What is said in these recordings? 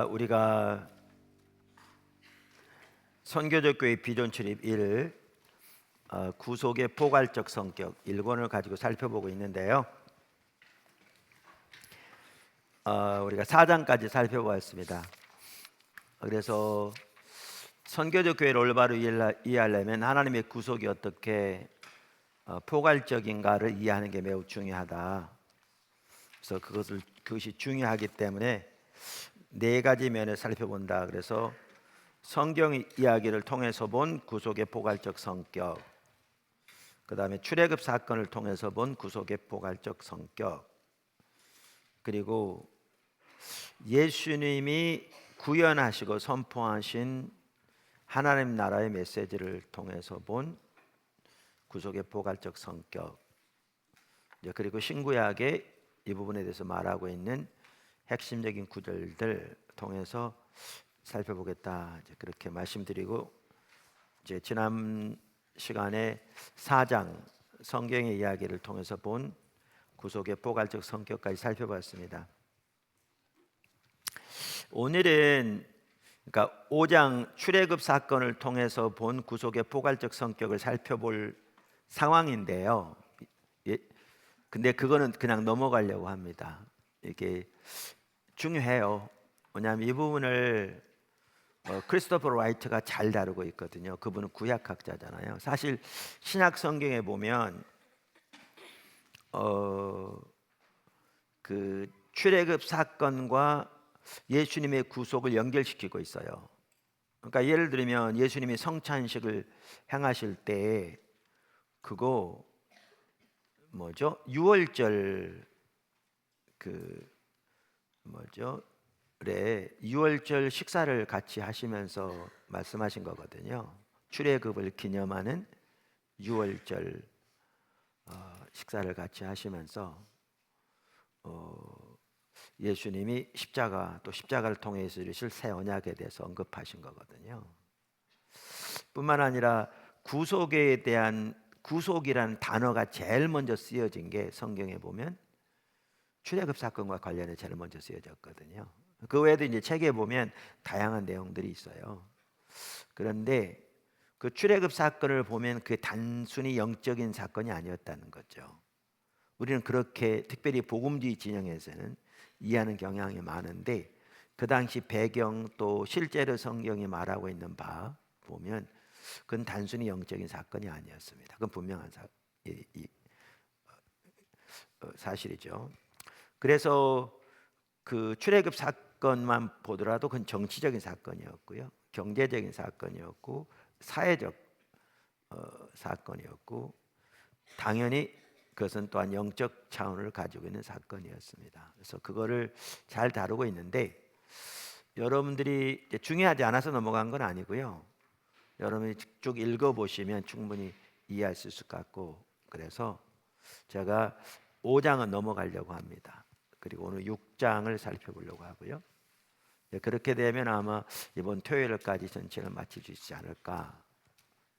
우리가 선교적 교회 비전 출입 1 구속의 포괄적 성격 1권을 가지고 살펴보고 있는데요. 우리가 4장까지 살펴보았습니다. 그래서 선교적 교회를 올바로 이해하려면 하나님의 구속이 어떻게 포괄적인가를 이해하는 게 매우 중요하다. 그래서 그것이 중요하기 때문에 네 가지 면을 살펴본다. 그래서 성경 이야기를 통해서 본 구속의 포괄적 성격, 그 다음에 출애굽 사건을 통해서 본 구속의 포괄적 성격, 그리고 예수님이 구현하시고 선포하신 하나님 나라의 메시지를 통해서 본 구속의 포괄적 성격, 그리고 신구약의 이 부분에 대해서 말하고 있는 핵심적인 구절들 통해서 살펴보겠다. 그렇게 말씀드리고 이제 지난 시간에 4장 성경의 이야기를 통해서 본 구속의 포괄적 성격까지 살펴봤습니다. 오늘은 그러니까 5장 출애굽 사건을 통해서 본 구속의 포괄적 성격을 살펴볼 상황인데요. 근데 그거는 그냥 넘어가려고 합니다. 이게 중요해요. 왜냐하면 이 부분을 크리스토퍼 라이트가 잘 다루고 있거든요. 그분은 구약학자잖아요. 사실 신약 성경에 보면 그 출애굽 사건과 예수님의 구속을 연결시키고 있어요. 그러니까 예를 들면 예수님이 성찬식을 행하실 때 그거 뭐죠? 유월절 유월절 식사를 같이 하시면서 말씀하신 거거든요. 출애굽을 기념하는 유월절 식사를 같이 하시면서 예수님이 십자가를 통해서 이루실 새 언약에 대해서 언급하신 거거든요. 뿐만 아니라 구속에 대한 구속이라는 단어가 제일 먼저 쓰여진 게 성경에 보면 출애굽 사건과 관련해 제일 먼저 쓰여졌거든요. 그 외에도 이제 책에 보면 다양한 내용들이 있어요. 그런데 그 출애굽 사건을 보면 그게 단순히 영적인 사건이 아니었다는 거죠. 우리는 그렇게 특별히 복음주의 진영에서는 이해하는 경향이 많은데 그 당시 배경 또 실제로 성경이 말하고 있는 바 보면 그건 단순히 영적인 사건이 아니었습니다. 그건 분명한 사실이죠. 그래서 그 출애굽 사건만 보더라도 그건 정치적인 사건이었고요, 경제적인 사건이었고, 사회적 사건이었고, 당연히 그것은 또한 영적 차원을 가지고 있는 사건이었습니다. 그래서 그거를 잘 다루고 있는데 여러분들이 중요하지 않아서 넘어간 건 아니고요. 여러분이 쭉 읽어보시면 충분히 이해할 수 있을 것 같고, 그래서 제가 5장은 넘어가려고 합니다. 그리고 오늘 6장을 살펴보려고 하고요. 그렇게 되면 아마 이번 토요일까지 전체를 마칠 수 있지 않을까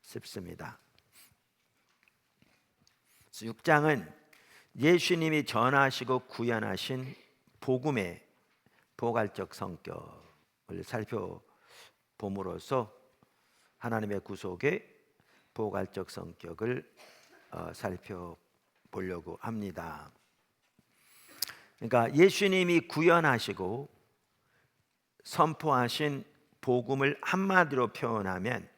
싶습니다. 6장은 예수님이 전하시고 구현하신 복음의 포괄적 성격을 살펴봄으로써 하나님의 구속의 포괄적 성격을 살펴보려고 합니다. 그러니까 예수님이 구현하시고 선포하신 복음을 한마디로 표현하면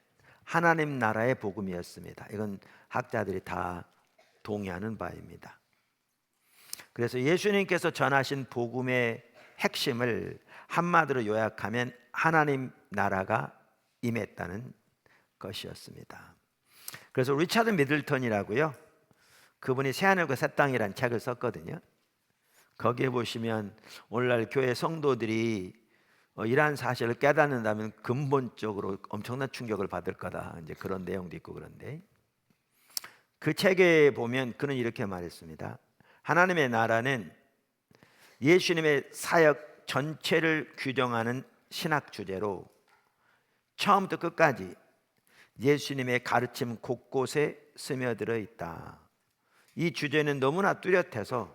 하나님 나라의 복음이었습니다. 이건 학자들이 다 동의하는 바입니다. 그래서 예수님께서 전하신 복음의 핵심을 한마디로 요약하면 하나님 나라가 임했다는 것이었습니다. 그래서 리차드 미들턴이라고요, 그분이 새하늘과 새 땅이라는 책을 썼거든요. 거기에 보시면 오늘날 교회 성도들이 이러한 사실을 깨닫는다면 근본적으로 엄청난 충격을 받을 거다, 이제 그런 내용도 있고. 그런데 그 책에 보면 그는 이렇게 말했습니다. 하나님의 나라는 예수님의 사역 전체를 규정하는 신학 주제로 처음부터 끝까지 예수님의 가르침 곳곳에 스며들어 있다. 이 주제는 너무나 뚜렷해서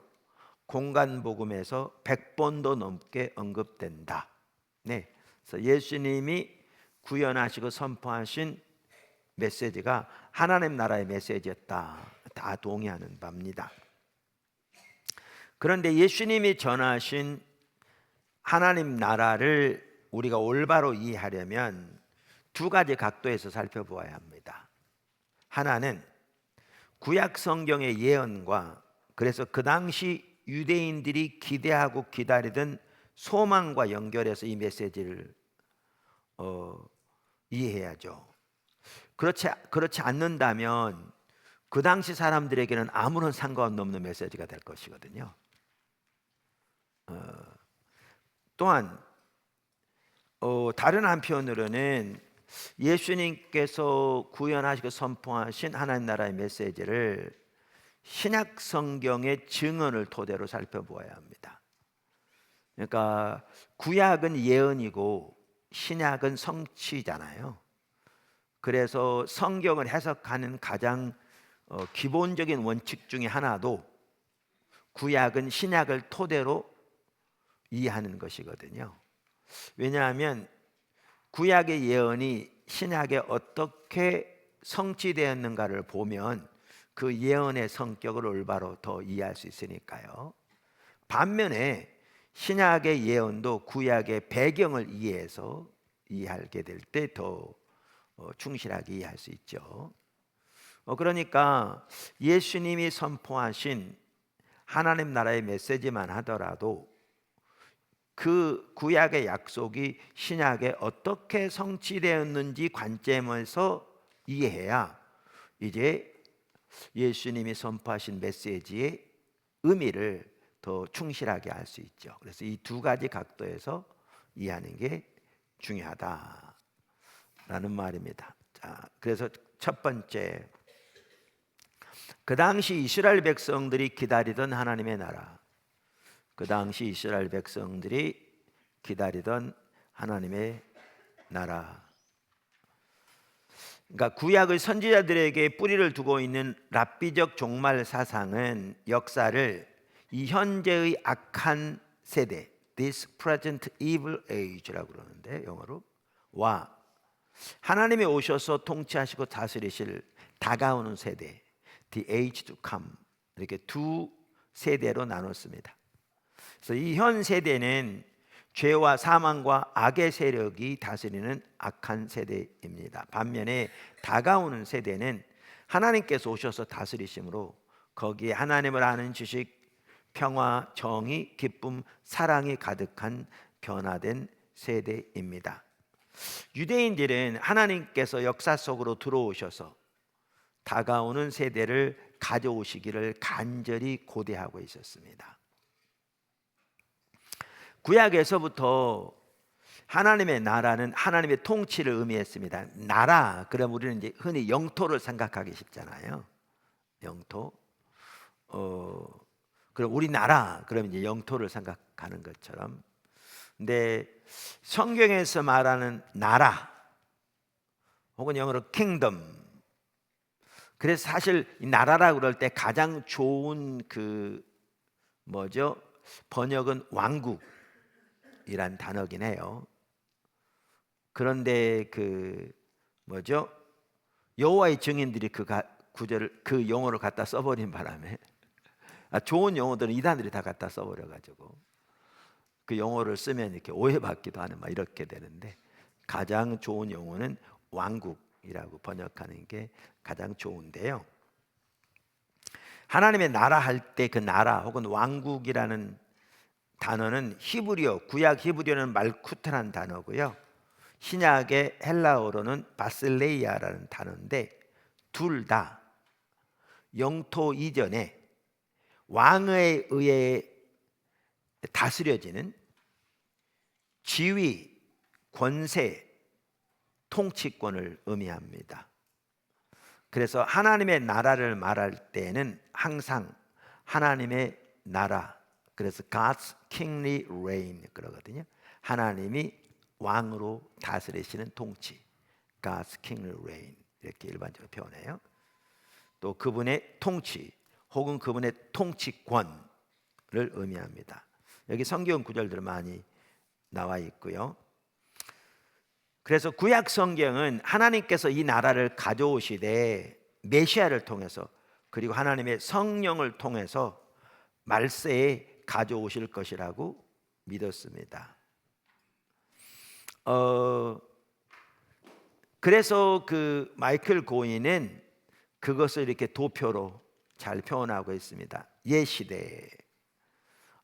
공간 복음에서 100번도 넘게 언급된다. 네, 그래서 예수님이 구현하시고 선포하신 메시지가 하나님 나라의 메시지였다. 다 동의하는 바입니다. 그런데 예수님이 전하신 하나님 나라를 우리가 올바로 이해하려면 두 가지 각도에서 살펴보아야 합니다. 하나는 구약 성경의 예언과 그래서 그 당시 유대인들이 기대하고 기다리던 소망과 연결해서 이 메시지를 이해해야죠. 그렇지 않는다면 그 당시 사람들에게는 아무런 상관없는 메시지가 될 것이거든요. 또한 다른 한편으로는 예수님께서 구현하시고 선포하신 하나님 나라의 메시지를 신약 성경의 증언을 토대로 살펴보아야 합니다. 그러니까 구약은 예언이고 신약은 성취잖아요. 그래서 성경을 해석하는 가장 기본적인 원칙 중에 하나도 구약은 신약을 토대로 이해하는 것이거든요. 왜냐하면 구약의 예언이 신약에 어떻게 성취되었는가를 보면 그 예언의 성격을 올바로 더 이해할 수 있으니까요. 반면에 신약의 예언도 구약의 배경을 이해해서 이해하게 될 때 더 충실하게 이해할 수 있죠. 그러니까 예수님이 선포하신 하나님 나라의 메시지만 하더라도 그 구약의 약속이 신약에 어떻게 성취되었는지 관점에서 이해해야 이제 예수님이 선포하신 메시지의 의미를 더 충실하게 알 수 있죠. 그래서 이 두 가지 각도에서 이해하는 게 중요하다라는 말입니다. 자, 그래서 첫 번째, 그 당시 이스라엘 백성들이 기다리던 하나님의 나라, 그 당시 이스라엘 백성들이 기다리던 하나님의 나라. 그러니까 구약의 선지자들에게 뿌리를 두고 있는 랍비적 종말 사상은 역사를 이 현재의 악한 세대, this present evil age라고 그러는데 영어로, 와 하나님이 오셔서 통치하시고 다스리실 다가오는 세대, the age to come, 이렇게 두 세대로 나눴습니다. 그래서 이 현 세대는 죄와 사망과 악의 세력이 다스리는 악한 세대입니다. 반면에 다가오는 세대는 하나님께서 오셔서 다스리심으로 거기에 하나님을 아는 지식, 평화, 정의, 기쁨, 사랑이 가득한 변화된 세대입니다. 유대인들은 하나님께서 역사 속으로 들어오셔서 다가오는 세대를 가져오시기를 간절히 고대하고 있었습니다. 구약에서부터 하나님의 나라는 하나님의 통치를 의미했습니다. 나라, 그럼 우리는 이제 흔히 영토를 생각하기 쉽잖아요. 영토. 그럼 우리나라, 그럼 이제 영토를 생각하는 것처럼. 근데 성경에서 말하는 나라, 혹은 영어로 킹덤. 그래서 사실 이 나라라고 그럴 때 가장 좋은 그 뭐죠? 번역은 왕국. 이란 단어긴 해요. 그런데 그 뭐죠? 여호와의 증인들이 그 구절을 그 용어를 갖다 써버린 바람에 좋은 용어들은 이단들이 다 갖다 써버려 가지고 그 용어를 쓰면 이렇게 오해받기도 하는 막 이렇게 되는데, 가장 좋은 용어는 왕국이라고 번역하는 게 가장 좋은데요. 하나님의 나라 할 때 그 나라 혹은 왕국이라는 단어는 히브리어, 구약 히브리어는 말쿠트라는 단어고요. 신약의 헬라어로는 바실레이아라는 단어인데 둘 다 영토 이전에 왕에 의해 다스려지는 지위, 권세, 통치권을 의미합니다. 그래서 하나님의 나라를 말할 때는 항상 하나님의 나라, 그래서 God's kingly reign 그러거든요. 하나님이 왕으로 다스리시는 통치, God's kingly reign 이렇게 일반적으로 표현해요. 또 그분의 통치 혹은 그분의 통치권을 의미합니다. 여기 성경 구절들 많이 나와 있고요. 그래서 구약 성경은 하나님께서 이 나라를 가져오시되 메시아를 통해서, 그리고 하나님의 성령을 통해서 말세에 가져오실 것이라고 믿었습니다. 그래서 그 마이클 고인은 그것을 이렇게 도표로 잘 표현하고 있습니다. 옛시대.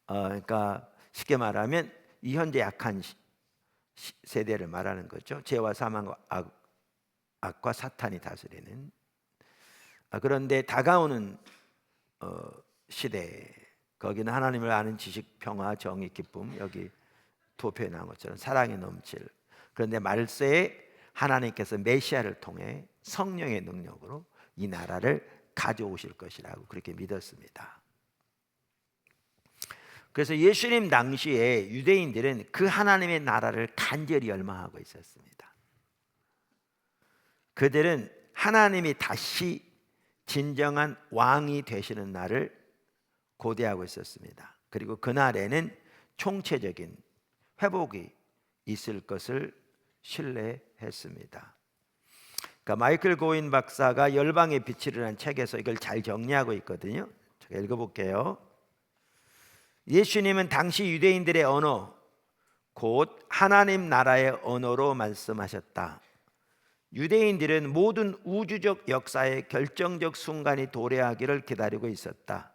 그러니까 쉽게 말하면 이 현재 약한 세대를 말하는 거죠. 죄와 사망과 악과 사탄이 다스리는. 그런데 다가오는 시대, 거기는 하나님을 아는 지식, 평화, 정의, 기쁨, 여기 도표에 나온 것처럼 사랑이 넘칠. 그런데 말세에 하나님께서 메시아를 통해 성령의 능력으로 이 나라를 가져오실 것이라고 그렇게 믿었습니다. 그래서 예수님 당시에 유대인들은 그 하나님의 나라를 간절히 열망하고 있었습니다. 그들은 하나님이 다시 진정한 왕이 되시는 날을 고대하고 있었습니다. 그리고 그날에는 총체적인 회복이 있을 것을 신뢰했습니다. 그러니까 마이클 고인 박사가 열방의 빛이라는 책에서 이걸 잘 정리하고 있거든요. 제가 읽어볼게요. 예수님은 당시 유대인들의 언어, 곧 하나님 나라의 언어로 말씀하셨다. 유대인들은 모든 우주적 역사의 결정적 순간이 도래하기를 기다리고 있었다.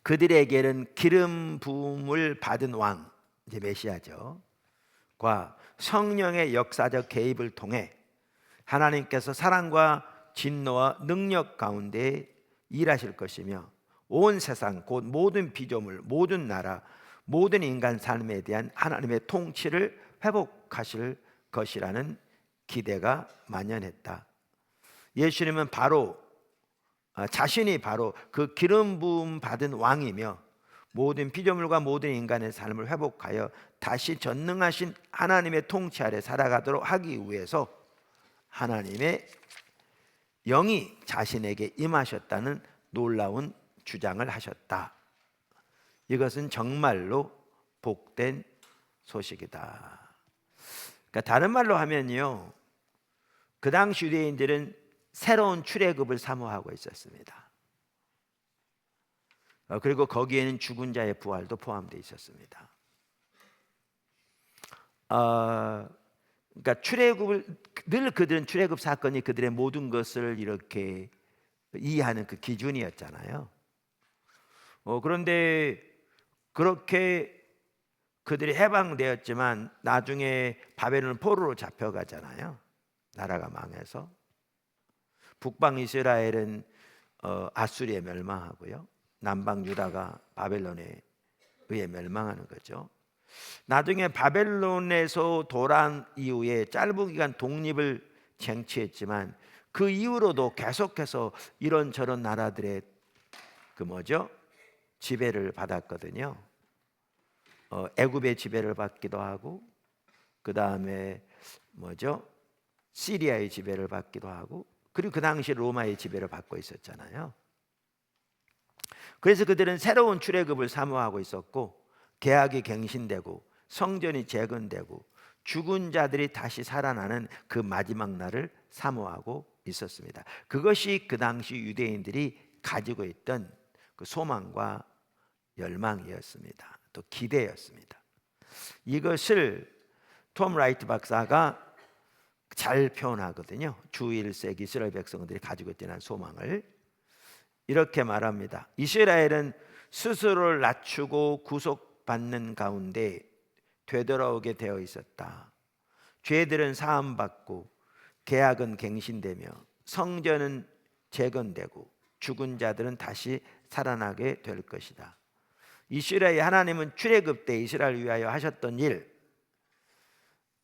그들에게는 기름 부음을 받은 왕, 이제 메시아죠, 과 성령의 역사적 개입을 통해 하나님께서 사랑과 진노와 능력 가운데 일하실 것이며 온 세상, 곧 모든 피조물, 모든 나라, 모든 인간 삶에 대한 하나님의 통치를 회복하실 것이라는 기대가 만연했다. 예수님은 자신이 바로 그 기름 부음 받은 왕이며 모든 피조물과 모든 인간의 삶을 회복하여 다시 전능하신 하나님의 통치 아래 살아가도록 하기 위해서 하나님의 영이 자신에게 임하셨다는 놀라운 주장을 하셨다. 이것은 정말로 복된 소식이다. 그러니까 다른 말로 하면요, 그 당시 유대인들은 새로운 출애굽을 사모하고 있었습니다. 그리고 거기에는 죽은 자의 부활도 포함되어 있었습니다. 그러니까 출애굽을 늘 그들은 출애굽 사건이 그들의 모든 것을 이렇게 이해하는 그 기준이었잖아요. 그런데 그렇게 그들이 해방되었지만 나중에 바벨론 포로로 잡혀가잖아요. 나라가 망해서. 북방 이스라엘은 아수리에 멸망하고요, 남방 유다가 바벨론에 의해 멸망하는 거죠. 나중에 바벨론에서 돌아온 이후에 짧은 기간 독립을 쟁취했지만 그 이후로도 계속해서 이런저런 나라들의 지배를 받았거든요. 애굽의 지배를 받기도 하고, 그 다음에 시리아의 지배를 받기도 하고, 그리고 그 당시 로마의 지배를 받고 있었잖아요. 그래서 그들은 새로운 출애굽을 사모하고 있었고, 계약이 갱신되고 성전이 재건되고 죽은 자들이 다시 살아나는 그 마지막 날을 사모하고 있었습니다. 그것이 그 당시 유대인들이 가지고 있던 그 소망과 열망이었습니다. 또 기대였습니다. 이것을 톰 라이트 박사가 잘 표현하거든요. 주 1세기 이스라엘 백성들이 가지고 있던 소망을 이렇게 말합니다. 이스라엘은 스스로를 낮추고 구속받는 가운데 되돌아오게 되어 있었다. 죄들은 사함받고 계약은 갱신되며 성전은 재건되고 죽은 자들은 다시 살아나게 될 것이다. 이스라엘 하나님은 출애굽 때 이스라엘을 위하여 하셨던 일,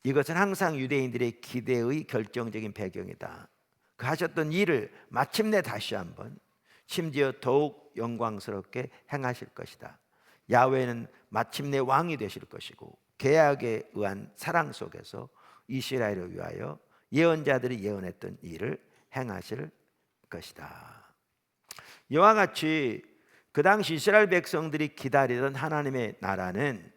이것은 항상 유대인들의 기대의 결정적인 배경이다. 그 하셨던 일을 마침내 다시 한번, 심지어 더욱 영광스럽게 행하실 것이다. 야훼는 마침내 왕이 되실 것이고 계약에 의한 사랑 속에서 이스라엘을 위하여 예언자들이 예언했던 일을 행하실 것이다. 이와 같이 그 당시 이스라엘 백성들이 기다리던 하나님의 나라는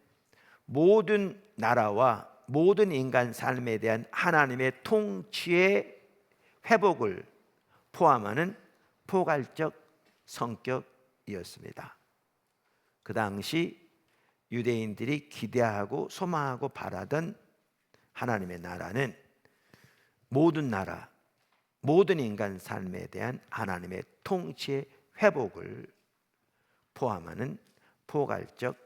모든 나라와 모든 인간 삶에 대한 하나님의 통치의 회복을 포함하는 포괄적 성격이었습니다. 그 당시 유대인들이 기대하고 소망하고 바라던 하나님의 나라는 모든 나라, 모든 인간 삶에 대한 하나님의 통치의 회복을 포함하는 포괄적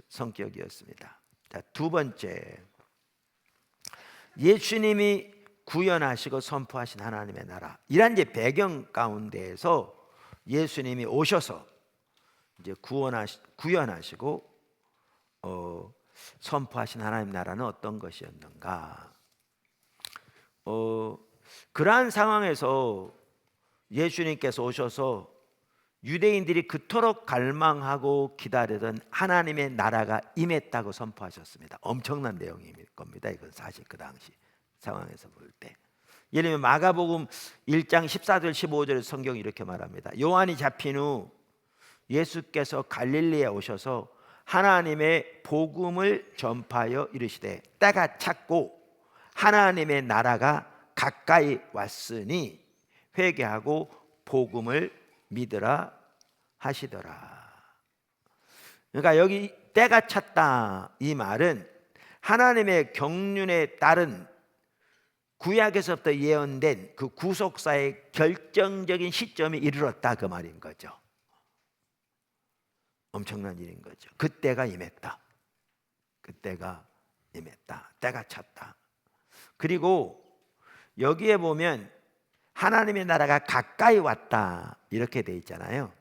성격이었습니다. 자, 두 번째, 예수님이 구현하시고 선포하신 하나님의 나라, 이런 이제 배경 가운데에서 예수님이 오셔서 이제 구현하시고 선포하신 하나님 나라는 어떤 것이었는가? 그러한 상황에서 예수님께서 오셔서 유대인들이 그토록 갈망하고 기다리던 하나님의 나라가 임했다고 선포하셨습니다. 엄청난 내용일 겁니다. 이건 사실 그 당시 상황에서 볼 때. 예를 들면 마가복음 1장 14절 15절의 성경이 이렇게 말합니다. 요한이 잡힌 후 예수께서 갈릴리에 오셔서 하나님의 복음을 전파하여 이르시되 때가 찼고 하나님의 나라가 가까이 왔으니 회개하고 복음을 믿으라 하시더라. 그러니까 여기 때가 찼다, 이 말은 하나님의 경륜에 따른 구약에서부터 예언된 그 구속사의 결정적인 시점이 이르렀다, 그 말인 거죠. 엄청난 일인 거죠. 그때가 임했다. 그때가 임했다. 때가 찼다. 그리고 여기에 보면 하나님의 나라가 가까이 왔다, 이렇게 돼 있잖아요.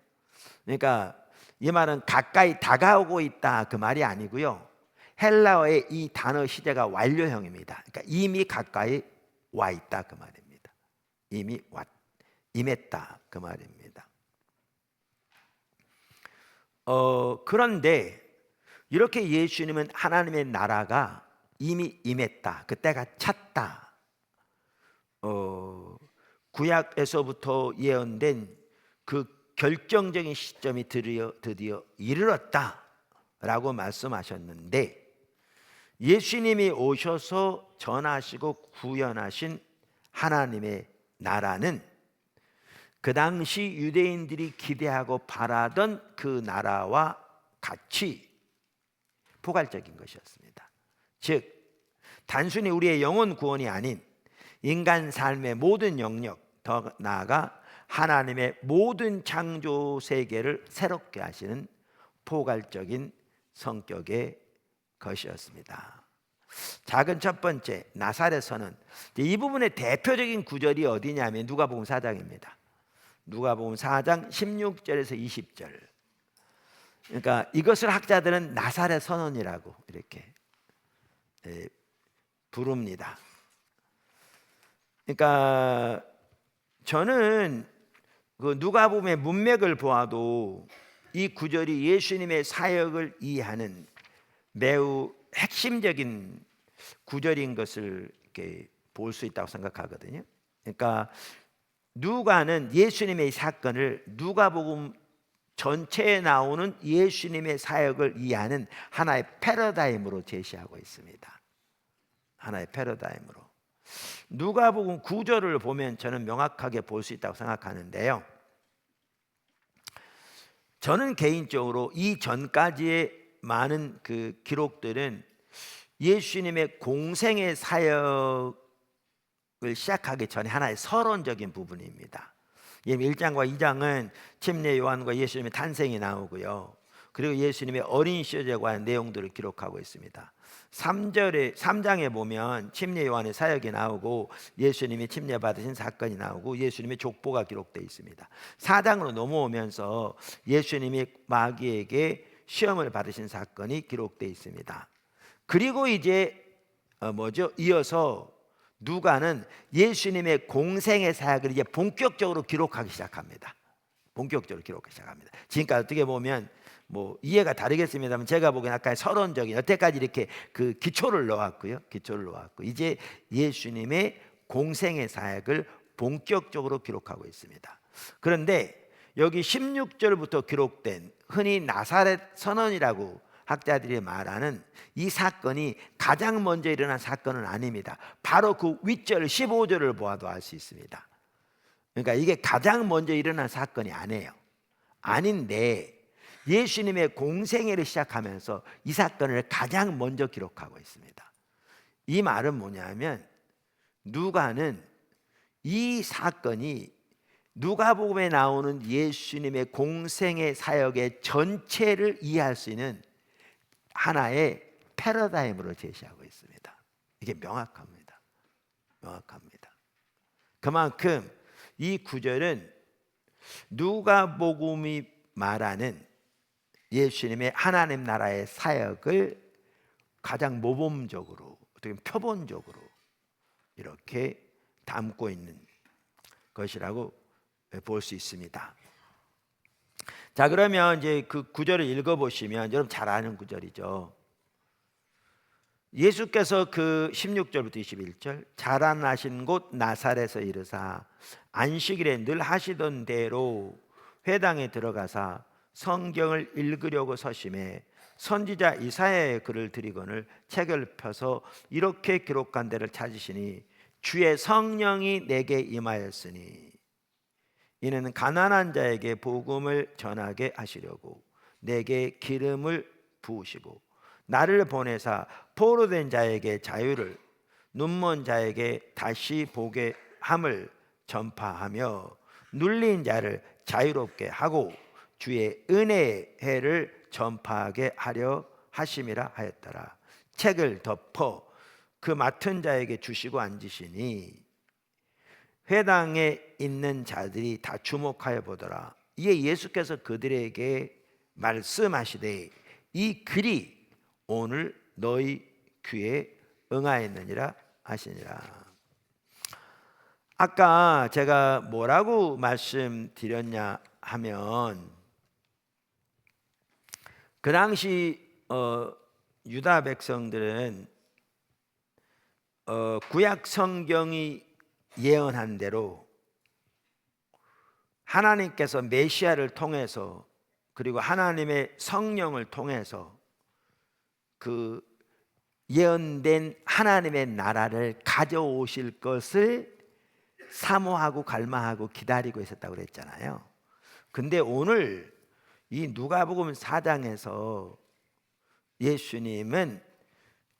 그러니까 이 말은 가까이 다가오고 있다, 그 말이 아니고요. 헬라어의 이 단어 시제가 완료형입니다. 그러니까 이미 가까이 와 있다, 그 말입니다. 이미 임했다, 그 말입니다. 그런데 이렇게 예수님은 하나님의 나라가 이미 임했다, 그때가 찼다, 구약에서부터 예언된 그 결정적인 시점이 드디어 이르렀다라고 말씀하셨는데, 예수님이 오셔서 전하시고 구현하신 하나님의 나라는 그 당시 유대인들이 기대하고 바라던 그 나라와 같이 포괄적인 것이었습니다. 즉 단순히 우리의 영혼 구원이 아닌 인간 삶의 모든 영역, 더 나아가 하나님의 모든 창조 세계를 새롭게 하시는 포괄적인 성격의 것이었습니다. 작은 첫 번째, 나사렛 선언. 이 부분의 대표적인 구절이 어디냐면 누가복음 4장입니다. 누가복음 4장 16절에서 20절. 그러니까 이것을 학자들은 나사렛 선언이라고 이렇게 부릅니다. 그러니까 저는 그 누가복음의 문맥을 보아도 이 구절이 예수님의 사역을 이해하는 매우 핵심적인 구절인 것을 이렇게 볼 수 있다고 생각하거든요. 그러니까 누가는 예수님의 사건을 누가복음 전체에 나오는 예수님의 사역을 이해하는 하나의 패러다임으로 제시하고 있습니다. 하나의 패러다임으로. 누가복음 9절을 보면 저는 명확하게 볼 수 있다고 생각하는데요. 저는 개인적으로 이 전까지의 많은 그 기록들은 예수님의 공생의 사역을 시작하기 전에 하나의 서론적인 부분입니다. 1장과 2장은 침례 요한과 예수님의 탄생이 나오고요. 그리고 예수님의 어린 시절에 관한 내용들을 기록하고 있습니다. 3장에 보면 침례 요한의 사역이 나오고 예수님이 침례 받으신 사건이 나오고 예수님의 족보가 기록되어 있습니다. 4장으로 넘어오면서 예수님이 마귀에게 시험을 받으신 사건이 기록되어 있습니다. 그리고 이제 이어서 누가는 예수님의 공생의 사역을 이제 본격적으로 기록하기 시작합니다. 본격적으로 기록하기 시작합니다. 지금까지 어떻게 보면 이해가 다르겠습니다만 제가 보기엔 아까 서론적인 여태까지 이렇게 그 기초를 놓았고요. 이제 예수님의 공생의 사역을 본격적으로 기록하고 있습니다. 그런데 여기 16절부터 기록된 흔히 나사렛 선언이라고 학자들이 말하는 이 사건이 가장 먼저 일어난 사건은 아닙니다. 바로 그 윗절 15절을 보아도 알 수 있습니다. 그러니까 이게 가장 먼저 일어난 사건이 아니에요. 아닌데 예수님의 공생애를 시작하면서 이 사건을 가장 먼저 기록하고 있습니다. 이 말은 뭐냐면 누가는 이 사건이 누가복음에 나오는 예수님의 공생애 사역의 전체를 이해할 수 있는 하나의 패러다임으로 제시하고 있습니다. 이게 명확합니다. 명확합니다. 그만큼 이 구절은 누가복음이 말하는 예수님의 하나님 나라의 사역을 가장 모범적으로, 어떻게 보면 표본적으로 이렇게 담고 있는 것이라고 볼 수 있습니다. 자, 그러면 이제 그 구절을 읽어보시면 여러분 잘 아는 구절이죠. 예수께서 그 16절부터 21절 자라나신 곳 나사렛에서 이르사 안식일에 늘 하시던 대로 회당에 들어가사 성경을 읽으려고 서심해 선지자 이사야의 글을 들이거늘 책을 펴서 이렇게 기록한 데를 찾으시니 주의 성령이 내게 임하였으니 이는 가난한 자에게 복음을 전하게 하시려고 내게 기름을 부으시고 나를 보내사 포로된 자에게 자유를 눈먼 자에게 다시 보게 함을 전파하며 눌린 자를 자유롭게 하고 주의 은혜의 해를 전파하게 하려 하심이라 하였더라. 책을 덮어 그 맡은 자에게 주시고 앉으시니 회당에 있는 자들이 다 주목하여 보더라. 이에 예수께서 그들에게 말씀하시되 이 글이 오늘 너희 귀에 응하였느니라 하시니라. 아까 제가 뭐라고 말씀드렸냐 하면 그 당시 유다 백성들은 구약 성경이 예언한 대로 하나님께서 메시아를 통해서 그리고 하나님의 성령을 통해서 그 예언된 하나님의 나라를 가져오실 것을 사모하고 갈망하고 기다리고 있었다고 그랬잖아요. 근데 오늘 이 누가복음 4장에서 예수님은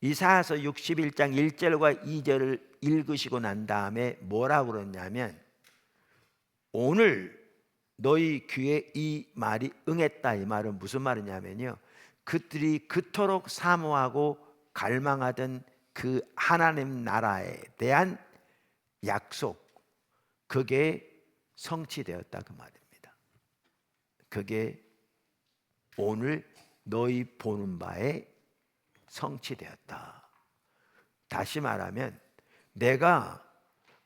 이사야서 61장 1절과 2절을 읽으시고 난 다음에 뭐라고 그러냐면 오늘 너희 귀에 이 말이 응했다. 이 말은 무슨 말이냐면요, 그들이 그토록 사모하고 갈망하던 그 하나님 나라에 대한 약속, 그게 성취되었다 그 말입니다. 그게 오늘 너희 보는 바에 성취되었다. 다시 말하면 내가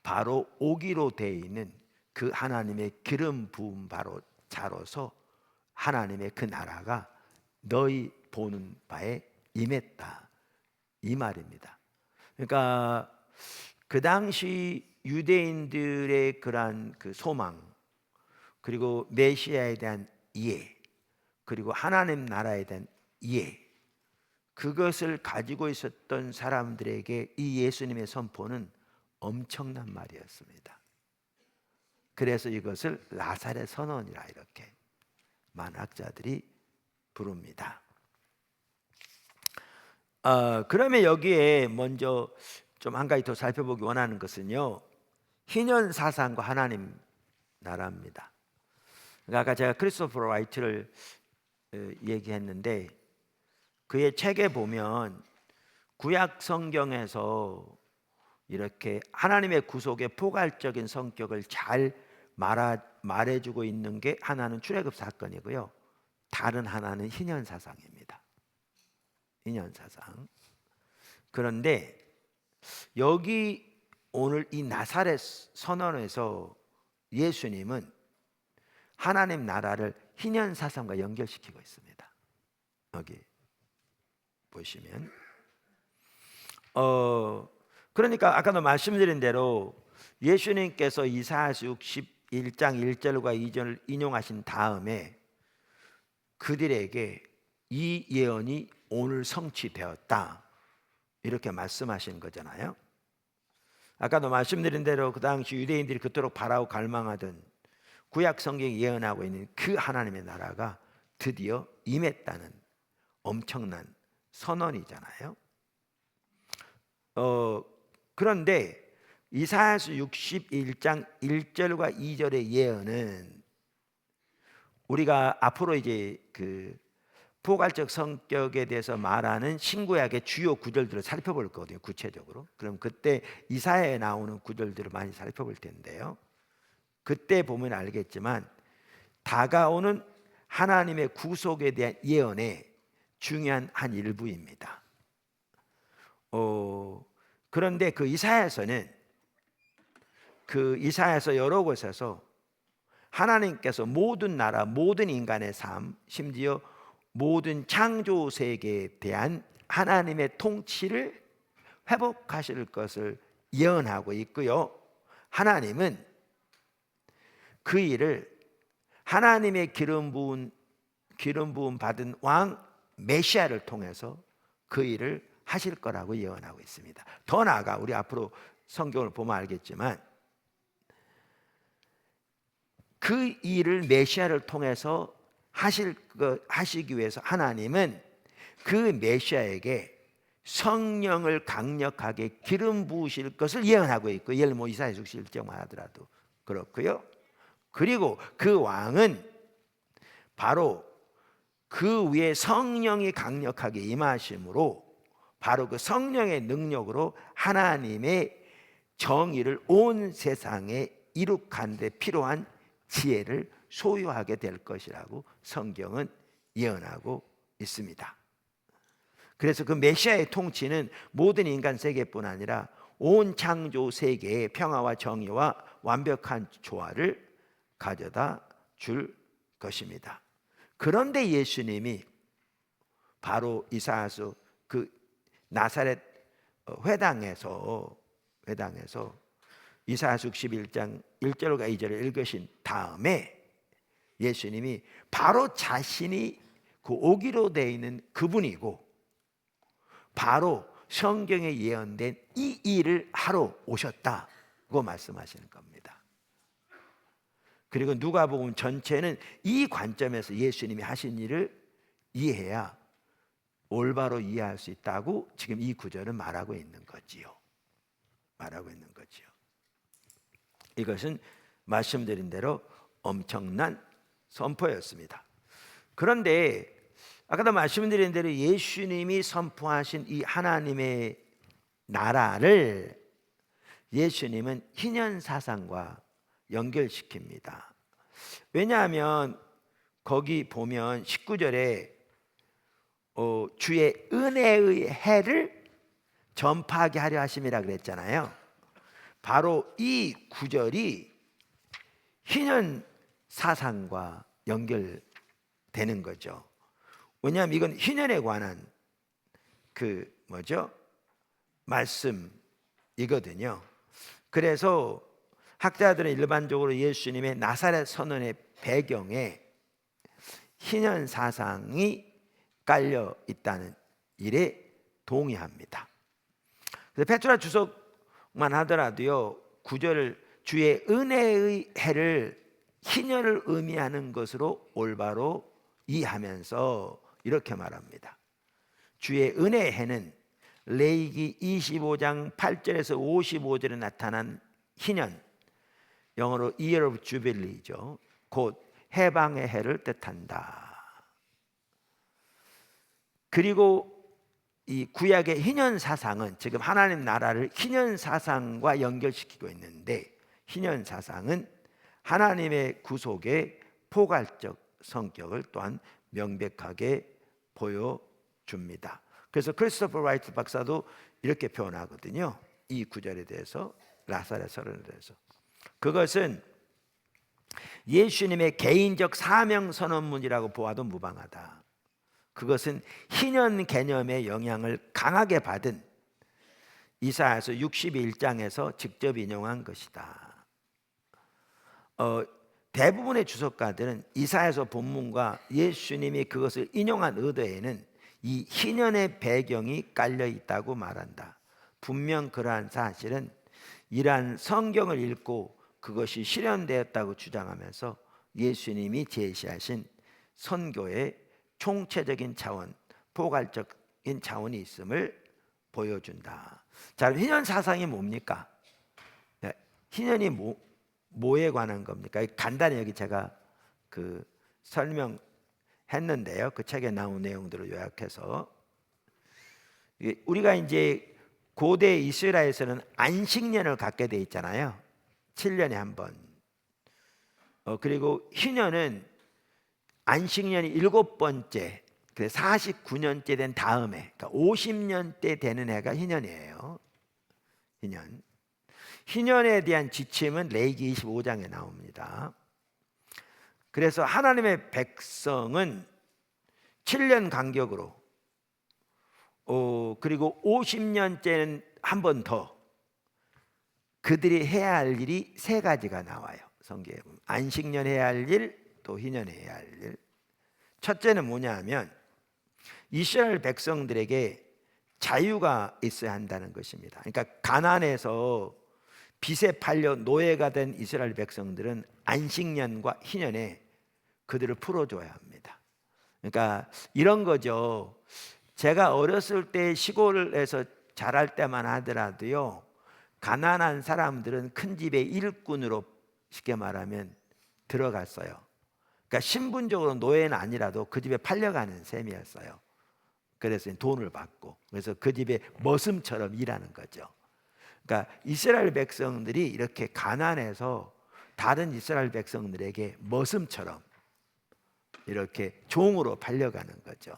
바로 오기로 되어 있는 그 하나님의 기름 부은 바로 자로서 하나님의 그 나라가 너희 보는 바에 임했다 이 말입니다. 그러니까 그 당시 유대인들의 그러한 그 소망, 그리고 메시아에 대한 이해, 그리고 하나님 나라에 대한 이해, 그것을 가지고 있었던 사람들에게 이 예수님의 선포는 엄청난 말이었습니다. 그래서 이것을 나사렛 선언이라 이렇게 만학자들이 부릅니다. 그러면 여기에 먼저 좀 한 가지 더 살펴보기 원하는 것은요, 희년 사상과 하나님 나라입니다. 그러니까 아까 제가 크리스토퍼 라이트를 얘기했는데 그의 책에 보면 구약 성경에서 이렇게 하나님의 구속의 포괄적인 성격을 잘 말해주고 있는 게 하나는 출애굽 사건이고요, 다른 하나는 희년 사상입니다. 희년 사상. 그런데 여기 오늘 이 나사렛 선언에서 예수님은 하나님 나라를 희년 사상과 연결시키고 있습니다. 여기 보시면 그러니까 아까도 말씀드린 대로 예수님께서 이사야서 61장 1절과 2절을 인용하신 다음에 그들에게 이 예언이 오늘 성취되었다, 이렇게 말씀하신 거잖아요. 아까도 말씀드린 대로 그 당시 유대인들이 그토록 바라고 갈망하던 구약 성경이 예언하고 있는 그 하나님의 나라가 드디어 임했다는 엄청난 선언이잖아요. 그런데 이사야서 61장 1절과 2절의 예언은 우리가 앞으로 이제 그 포괄적 성격에 대해서 말하는 신구약의 주요 구절들을 살펴볼 거거든요, 구체적으로. 그럼 그때 이사야에 나오는 구절들을 많이 살펴볼 텐데요, 그때 보면 알겠지만 다가오는 하나님의 구속에 대한 예언의 중요한 한 일부입니다. 그런데 그 이사야서는 그 이사야서 여러 곳에서 하나님께서 모든 나라, 모든 인간의 삶, 심지어 모든 창조 세계에 대한 하나님의 통치를 회복하실 것을 예언하고 있고요, 하나님은 그 일을 하나님의 기름 부음 받은 왕 메시아를 통해서 그 일을 하실 거라고 예언하고 있습니다. 더 나아가 우리 앞으로 성경을 보면 알겠지만 그 일을 메시아를 통해서 하시기 위해서 하나님은 그 메시아에게 성령을 강력하게 기름 부으실 것을 예언하고 있고, 예를 들면 이사야 61장만 하더라도 그렇고요. 그리고 그 왕은 바로 그 위에 성령이 강력하게 임하심으로 바로 그 성령의 능력으로 하나님의 정의를 온 세상에 이룩하는 데 필요한 지혜를 소유하게 될 것이라고 성경은 예언하고 있습니다. 그래서 그 메시아의 통치는 모든 인간 세계뿐 아니라 온 창조 세계의 평화와 정의와 완벽한 조화를 가져다 줄 것입니다. 그런데 예수님이 바로 이사야서 그 나사렛 회당에서 이사야서 61장 1절과 2절을 읽으신 다음에 예수님이 바로 자신이 그 오기로 되어 있는 그분이고 바로 성경에 예언된 이 일을 하러 오셨다고 말씀하시는 겁니다. 그리고 누가복음 전체는 이 관점에서 예수님이 하신 일을 이해해야 올바로 이해할 수 있다고 지금 이 구절은 말하고 있는 거지요. 이것은 말씀드린 대로 엄청난 선포였습니다. 그런데 아까도 말씀드린 대로 예수님이 선포하신 이 하나님의 나라를 예수님은 희년 사상과 연결시킵니다. 왜냐하면 거기 보면 19절에 주의 은혜의 해를 전파하게 하려 하심이라 그랬잖아요. 바로 이 구절이 희년 사상과 연결되는 거죠. 왜냐하면 이건 희년에 관한 말씀이거든요. 그래서 학자들은 일반적으로 예수님의 나사렛 선언의 배경에 희년 사상이 깔려 있다는 일에 동의합니다. 그래서 페트라 주석만 하더라도요, 구절을 주의 은혜의 해를 희년을 의미하는 것으로 올바로 이해하면서 이렇게 말합니다. 주의 은혜의 해는 레위기 25장 8절에서 55절에 나타난 희년, 영어로 Year of Jubilee죠. 곧 해방의 해를 뜻한다. 그리고 이 구약의 희년 사상은 지금 하나님 나라를 희년 사상과 연결시키고 있는데, 희년 사상은 하나님의 구속의 포괄적 성격을 또한 명백하게 보여줍니다. 그래서 크리스토퍼 라이트 박사도 이렇게 표현하거든요. 이 구절에 대해서, 나사렛 선언에 대해서. 그것은 예수님의 개인적 사명 선언문이라고 보아도 무방하다. 그것은 희년 개념의 영향을 강하게 받은 이사야서 61장에서 직접 인용한 것이다. 대부분의 주석가들은 이사야서 본문과 예수님이 그것을 인용한 의도에는 이 희년의 배경이 깔려 있다고 말한다. 분명 그러한 사실은 이러한 성경을 읽고 그것이 실현되었다고 주장하면서 예수님이 제시하신 선교의 총체적인 차원, 포괄적인 차원이 있음을 보여준다. 자, 그럼 희년 사상이 뭡니까? 희년이 뭐에 관한 겁니까? 간단히 여기 제가 그 설명했는데요. 그 책에 나온 내용들을 요약해서, 우리가 이제 고대 이스라엘에서는 안식년을 갖게 돼 있잖아요. 7년에 한 번. 그리고 희년은 안식년이 7번째, 49년째 된 다음에, 그러니까 50년째 되는 해가 희년이에요. 희년. 희년에 대한 지침은 레위기 25장에 나옵니다. 그래서 하나님의 백성은 7년 간격으로, 그리고 50년째는 한 번 더 그들이 해야 할 일이 세 가지가 나와요. 성경에 보면 안식년 해야 할 일, 또 희년 해야 할 일. 첫째는 뭐냐 하면 이스라엘 백성들에게 자유가 있어야 한다는 것입니다. 그러니까 가나안에서 빚에 팔려 노예가 된 이스라엘 백성들은 안식년과 희년에 그들을 풀어줘야 합니다. 그러니까 이런 거죠. 제가 어렸을 때 시골에서 자랄 때만 하더라도요, 가난한 사람들은 큰 집의 일꾼으로 쉽게 말하면 들어갔어요. 그러니까 신분적으로 노예는 아니라도 그 집에 팔려가는 셈이었어요. 그래서 돈을 받고, 그래서 그 집에 머슴처럼 일하는 거죠. 그러니까 이스라엘 백성들이 이렇게 가난해서 다른 이스라엘 백성들에게 머슴처럼 이렇게 종으로 팔려가는 거죠.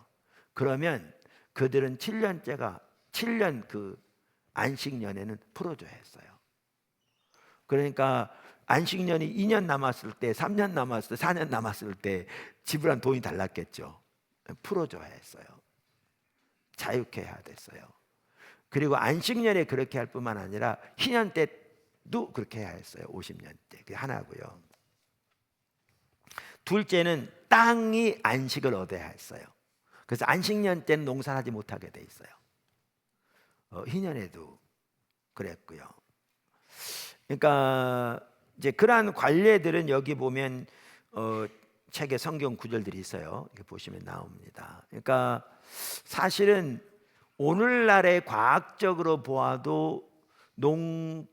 그러면 그들은 7년 그 안식년에는 풀어줘야 했어요. 그러니까 안식년이 2년 남았을 때, 3년 남았을 때, 4년 남았을 때 지불한 돈이 달랐겠죠. 풀어줘야 했어요. 자유케 해야 됐어요. 그리고 안식년에 그렇게 할 뿐만 아니라 희년 때도 그렇게 해야 했어요. 50년 때. 그게 하나고요. 둘째는 땅이 안식을 얻어야 했어요. 그래서 안식년 때는 농사하지 못하게 돼 있어요. 희년에도 그랬고요. 그러니까 이제 그러한 관례들은 여기 보면 책에 성경 구절들이 있어요. 이렇게 보시면 나옵니다. 그러니까 사실은 오늘날의 과학적으로 보아도 농토에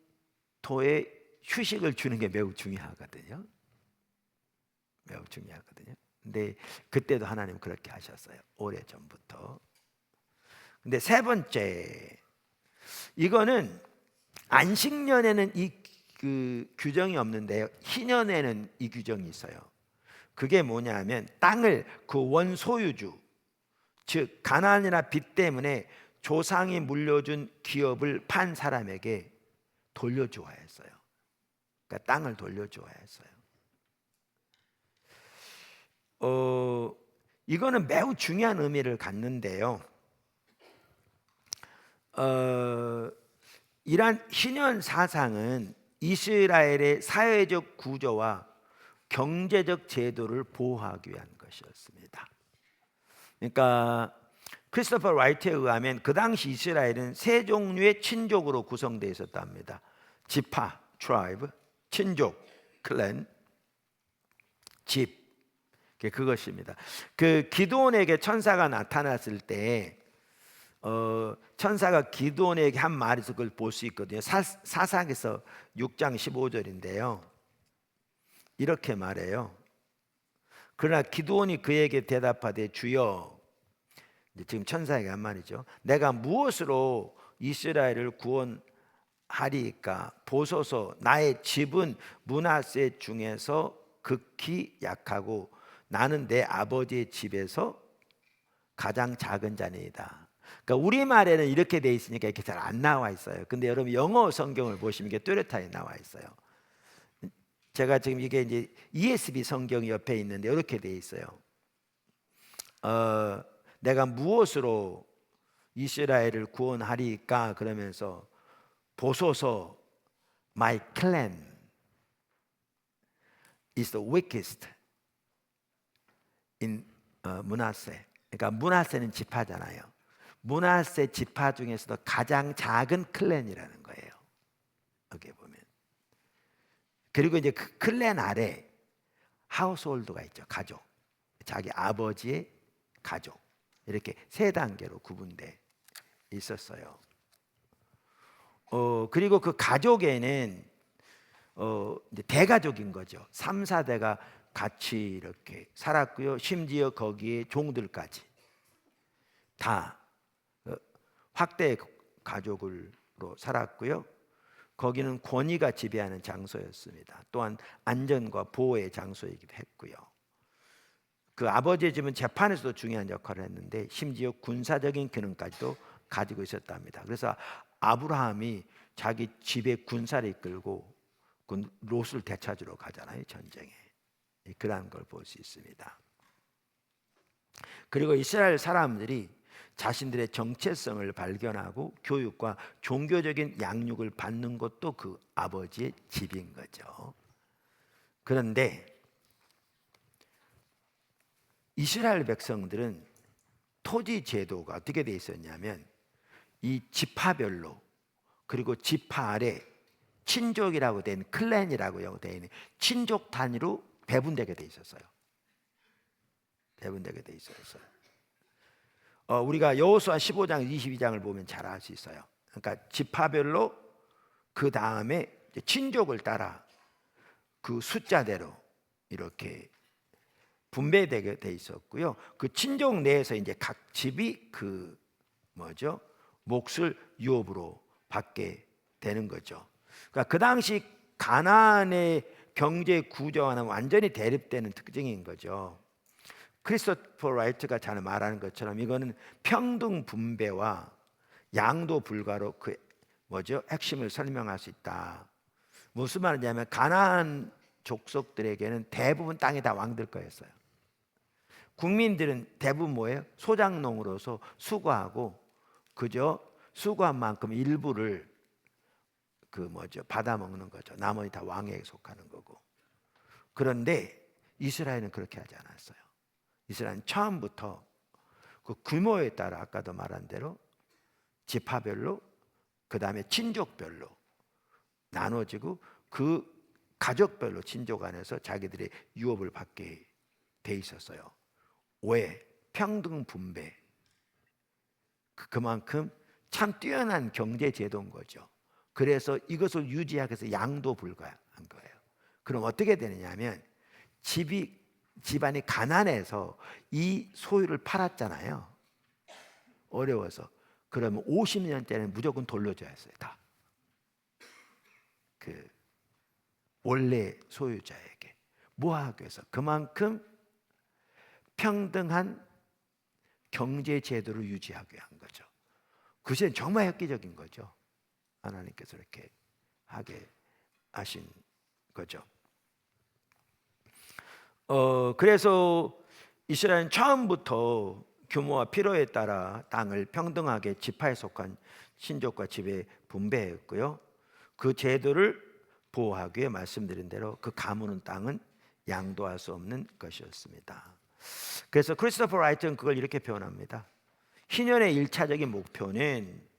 휴식을 주는 게 매우 중요하거든요. 매우 중요하거든요. 근데 그때도 하나님 그렇게 하셨어요. 오래전부터. 근데 세 번째, 이거는 안식년에는 그 규정이 없는데요, 희년에는 이 규정이 있어요. 그게 뭐냐면 땅을 그 원소유주, 즉 가난이나 빚 때문에 조상이 물려준 기업을 판 사람에게 돌려주어야 했어요. 그러니까 땅을 돌려주어야 했어요. 이거는 매우 중요한 의미를 갖는데요. 이러한 희년 사상은 이스라엘의 사회적 구조와 경제적 제도를 보호하기 위한 것이었습니다. 그러니까 크리스토퍼 라이트에 의하면 그 당시 이스라엘은 세 종류의 친족으로 구성되어 있었답니다. 지파, 트라이브, 친족, 클랜, 집. 그것입니다. 그 기드온에게 천사가 나타났을 때 천사가 기드온에게 한 말에서 그걸 볼 수 있거든요. 사사기서 6장 15절인데요. 이렇게 말해요. 그러나 기드온이 그에게 대답하되 주여, 지금 천사에게 한 말이죠. 내가 무엇으로 이스라엘을 구원하리까? 보소서, 나의 집은 므낫세 중에서 극히 약하고 나는 내 아버지의 집에서 가장 작은 자니이다. 그러니까 우리말에는 이렇게 돼 있으니까 이렇게 잘 안 나와 있어요. 근데 여러분 영어 성경을 보시면 이게 뚜렷하게 나와 있어요. 제가 지금 이게 이제 ESV 성경이 옆에 있는데 이렇게 돼 있어요. 내가 무엇으로 이스라엘을 구원하리까? 그러면서 보소서, my clan. is the weakest in 므낫세. 그러니까 므낫세는 지파잖아요. 므낫세 지파 중에서도 가장 작은 클랜이라는 거예요. 여기 보면. 그리고 이제 그 클랜 아래 하우스홀드가 있죠. 가족. 자기 아버지의 가족. 이렇게 세 단계로 구분돼 있었어요. 그리고 그 가족에는 이제 대가족인 거죠. 3, 4대가 같이 이렇게 살았고요. 심지어 거기에 종들까지 다 확대 가족으로 살았고요. 거기는 권위가 지배하는 장소였습니다. 또한 안전과 보호의 장소이기도 했고요. 그 아버지의 집은 재판에서도 중요한 역할을 했는데 심지어 군사적인 기능까지도 가지고 있었답니다. 그래서 아브라함이 자기 집에 군사를 이끌고 그 롯을 되찾으러 가잖아요. 전쟁에. 그러한 걸 볼 수 있습니다. 그리고 이스라엘 사람들이 자신들의 정체성을 발견하고 교육과 종교적인 양육을 받는 것도 그 아버지의 집인 거죠. 그런데 이스라엘 백성들은 토지 제도가 어떻게 돼 있었냐면 이 지파별로 그리고 지파 아래 친족이라고 된 클랜이라고 되어 있는 친족 단위로 배분되게 돼 있었어요. 배분되게 돼 있었어요. 우리가 여호수아 15장, 22장을 보면 잘 알 수 있어요. 그러니까 지파별로 그 다음에 친족을 따라 그 숫자대로 이렇게 분배되게 돼 있었고요. 그 친족 내에서 이제 각 집이 그 몫을 유업으로 받게 되는 거죠. 그러니까 그 당시 가나안의 경제 구조와는 완전히 대립되는 특징인 거죠. 크리스토퍼 라이트가 잘 말하는 것처럼 이거는 평등 분배와 양도 불가로 그 핵심을 설명할 수 있다. 무슨 말이냐면 가나안 족속들에게는 대부분 땅이 다 왕들 거였어요. 국민들은 대부분 뭐예요? 소작농으로서 수고하고 그저 수고한 만큼 일부를 받아 먹는 거죠. 나머지 다 왕에게 속하는 거고. 그런데 이스라엘은 그렇게 하지 않았어요. 이스라엘은 처음부터 그 규모에 따라 아까도 말한 대로 지파별로 그 다음에 친족별로 나눠지고 그 가족별로 친족 안에서 자기들의 유업을 받게 돼 있었어요. 왜? 평등 분배. 그만큼 참 뛰어난 경제 제도인 거죠. 그래서 이것을 유지하기 위해서 양도 불가한 거예요. 그럼 어떻게 되느냐면 집안이 가난해서 이 소유를 팔았잖아요. 어려워서. 그러면 50년째는 무조건 돌려줘야 했어요. 다. 그 원래 소유자에게. 뭐 하기 위해서? 그만큼 평등한 경제 제도를 유지하기 위한 거죠. 그것은 정말 획기적인 거죠. 하나님께서 이렇게 하게 하신 거죠. 그래서 이스라엘은 처음부터 규모와 필요에 따라 땅을 평등하게 지파에 속한 친족과 집에 분배했고요. 그 제도를 보호하기 위해 말씀드린 대로 그 가무는 땅은 양도할 수 없는 것이었습니다. 그래서 크리스토퍼 라이트는 그걸 이렇게 표현합니다. 희년의 1차적인 목표는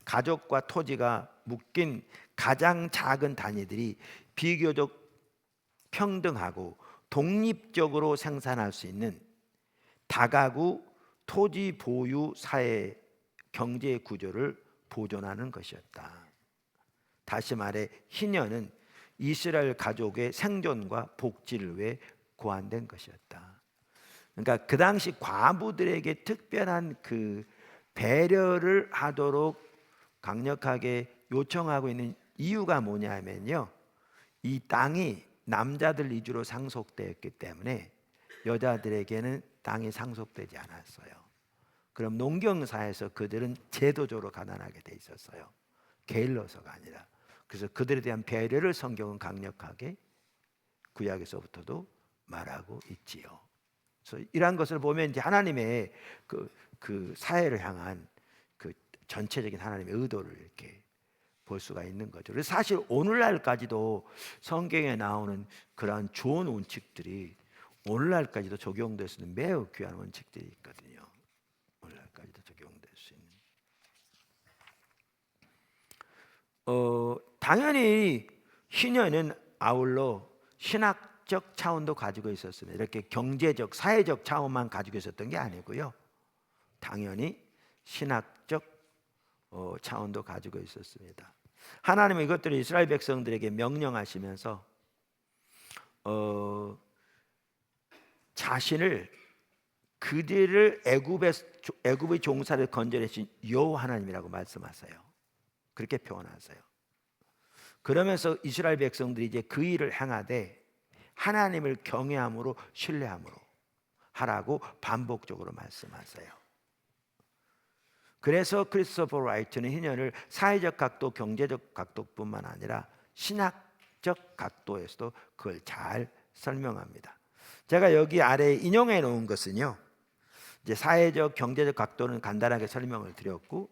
가족과 토지가 묶인 가장 작은 단위들이 비교적 평등하고 독립적으로 생산할 수 있는 다가구 토지 보유 사회 경제 구조를 보존하는 것이었다. 다시 말해 희년은 이스라엘 가족의 생존과 복지를 위해 고안된 것이었다. 그러니까 그 당시 과부들에게 특별한 그 배려를 하도록 강력하게 요청하고 있는 이유가 뭐냐면요. 이 땅이 남자들 위주로 상속되었기 때문에 여자들에게는 땅이 상속되지 않았어요. 그럼 농경사에서 그들은 제도적으로 가난하게 돼 있었어요. 게을러서가 아니라. 그래서 그들에 대한 배려를 성경은 강력하게 구약에서부터도 말하고 있지요. 그래서 이러한 것을 보면 이제 하나님의 그 사회를 향한 그 전체적인 하나님의 의도를 이렇게 볼 수가 있는 거죠. 그래서 사실 오늘날까지도 성경에 나오는 그러한 좋은 원칙들이 오늘날까지도 적용될 수 있는 매우 귀한 원칙들이 있거든요. 오늘날까지도 적용될 수 있는. 당연히 희년은 아울러 신학적 차원도 가지고 있었습니다. 이렇게 경제적, 사회적 차원만 가지고 있었던 게 아니고요. 당연히 신학적 차원도 가지고 있었습니다. 하나님은 이것들을 이스라엘 백성들에게 명령하시면서 자신을 그들을 애굽의 종살을 건져내신 여호와 하나님이라고 말씀하세요. 그렇게 표현하세요. 그러면서 이스라엘 백성들이 이제 그 일을 행하되 하나님을 경외함으로 신뢰함으로 하라고 반복적으로 말씀하세요. 그래서 크리스토퍼 라이트는 희년을 사회적 각도, 경제적 각도뿐만 아니라 신학적 각도에서도 그걸 잘 설명합니다. 제가 여기 아래에 인용해 놓은 것은요, 이제 사회적, 경제적 각도는 간단하게 설명을 드렸고,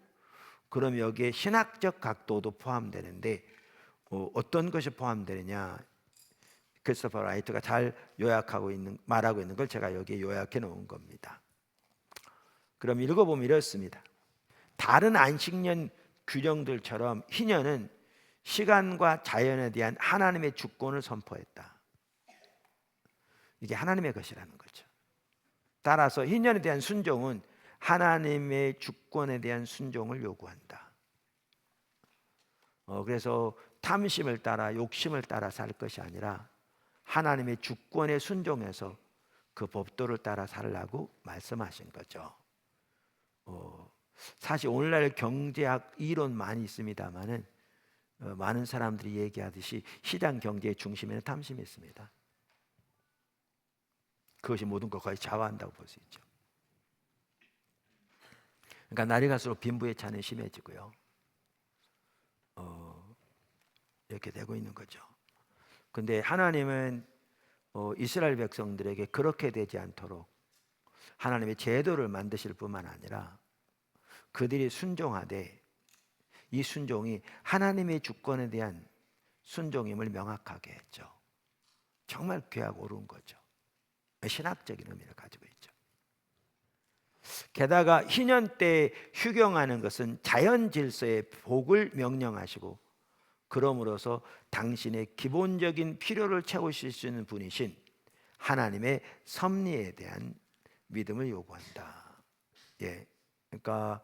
그럼 여기에 신학적 각도도 포함되는데 어떤 것이 포함되느냐? 크리스토퍼 라이트가 잘 말하고 있는 걸 제가 여기에 요약해 놓은 겁니다. 그럼 읽어보면 이렇습니다. 다른 안식년 규정들처럼 희년은 시간과 자연에 대한 하나님의 주권을 선포했다. 이게 하나님의 것이라는 거죠. 따라서 희년에 대한 순종은 하나님의 주권에 대한 순종을 요구한다. 그래서 탐심을 따라 욕심을 따라 살 것이 아니라 하나님의 주권에 순종해서 그 법도를 따라 살라고 말씀하신 거죠. 사실 오늘날 경제학 이론 많이 있습니다만은 많은 사람들이 얘기하듯이 시장 경제의 중심에는 탐심이 있습니다. 그것이 모든 걸 거의 좌우한다고 볼 수 있죠. 그러니까 날이 갈수록 빈부의 차는 심해지고요. 이렇게 되고 있는 거죠. 근데 하나님은 이스라엘 백성들에게 그렇게 되지 않도록 하나님의 제도를 만드실 뿐만 아니라 그들이 순종하되 이 순종이 하나님의 주권에 대한 순종임을 명확하게 했죠. 정말 귀하고 옳은 거죠. 신학적인 의미를 가지고 있죠. 게다가 희년 때 휴경하는 것은 자연 질서의 복을 명령하시고 그러므로서 당신의 기본적인 필요를 채우실 수 있는 분이신 하나님의 섭리에 대한 믿음을 요구한다. 그러니까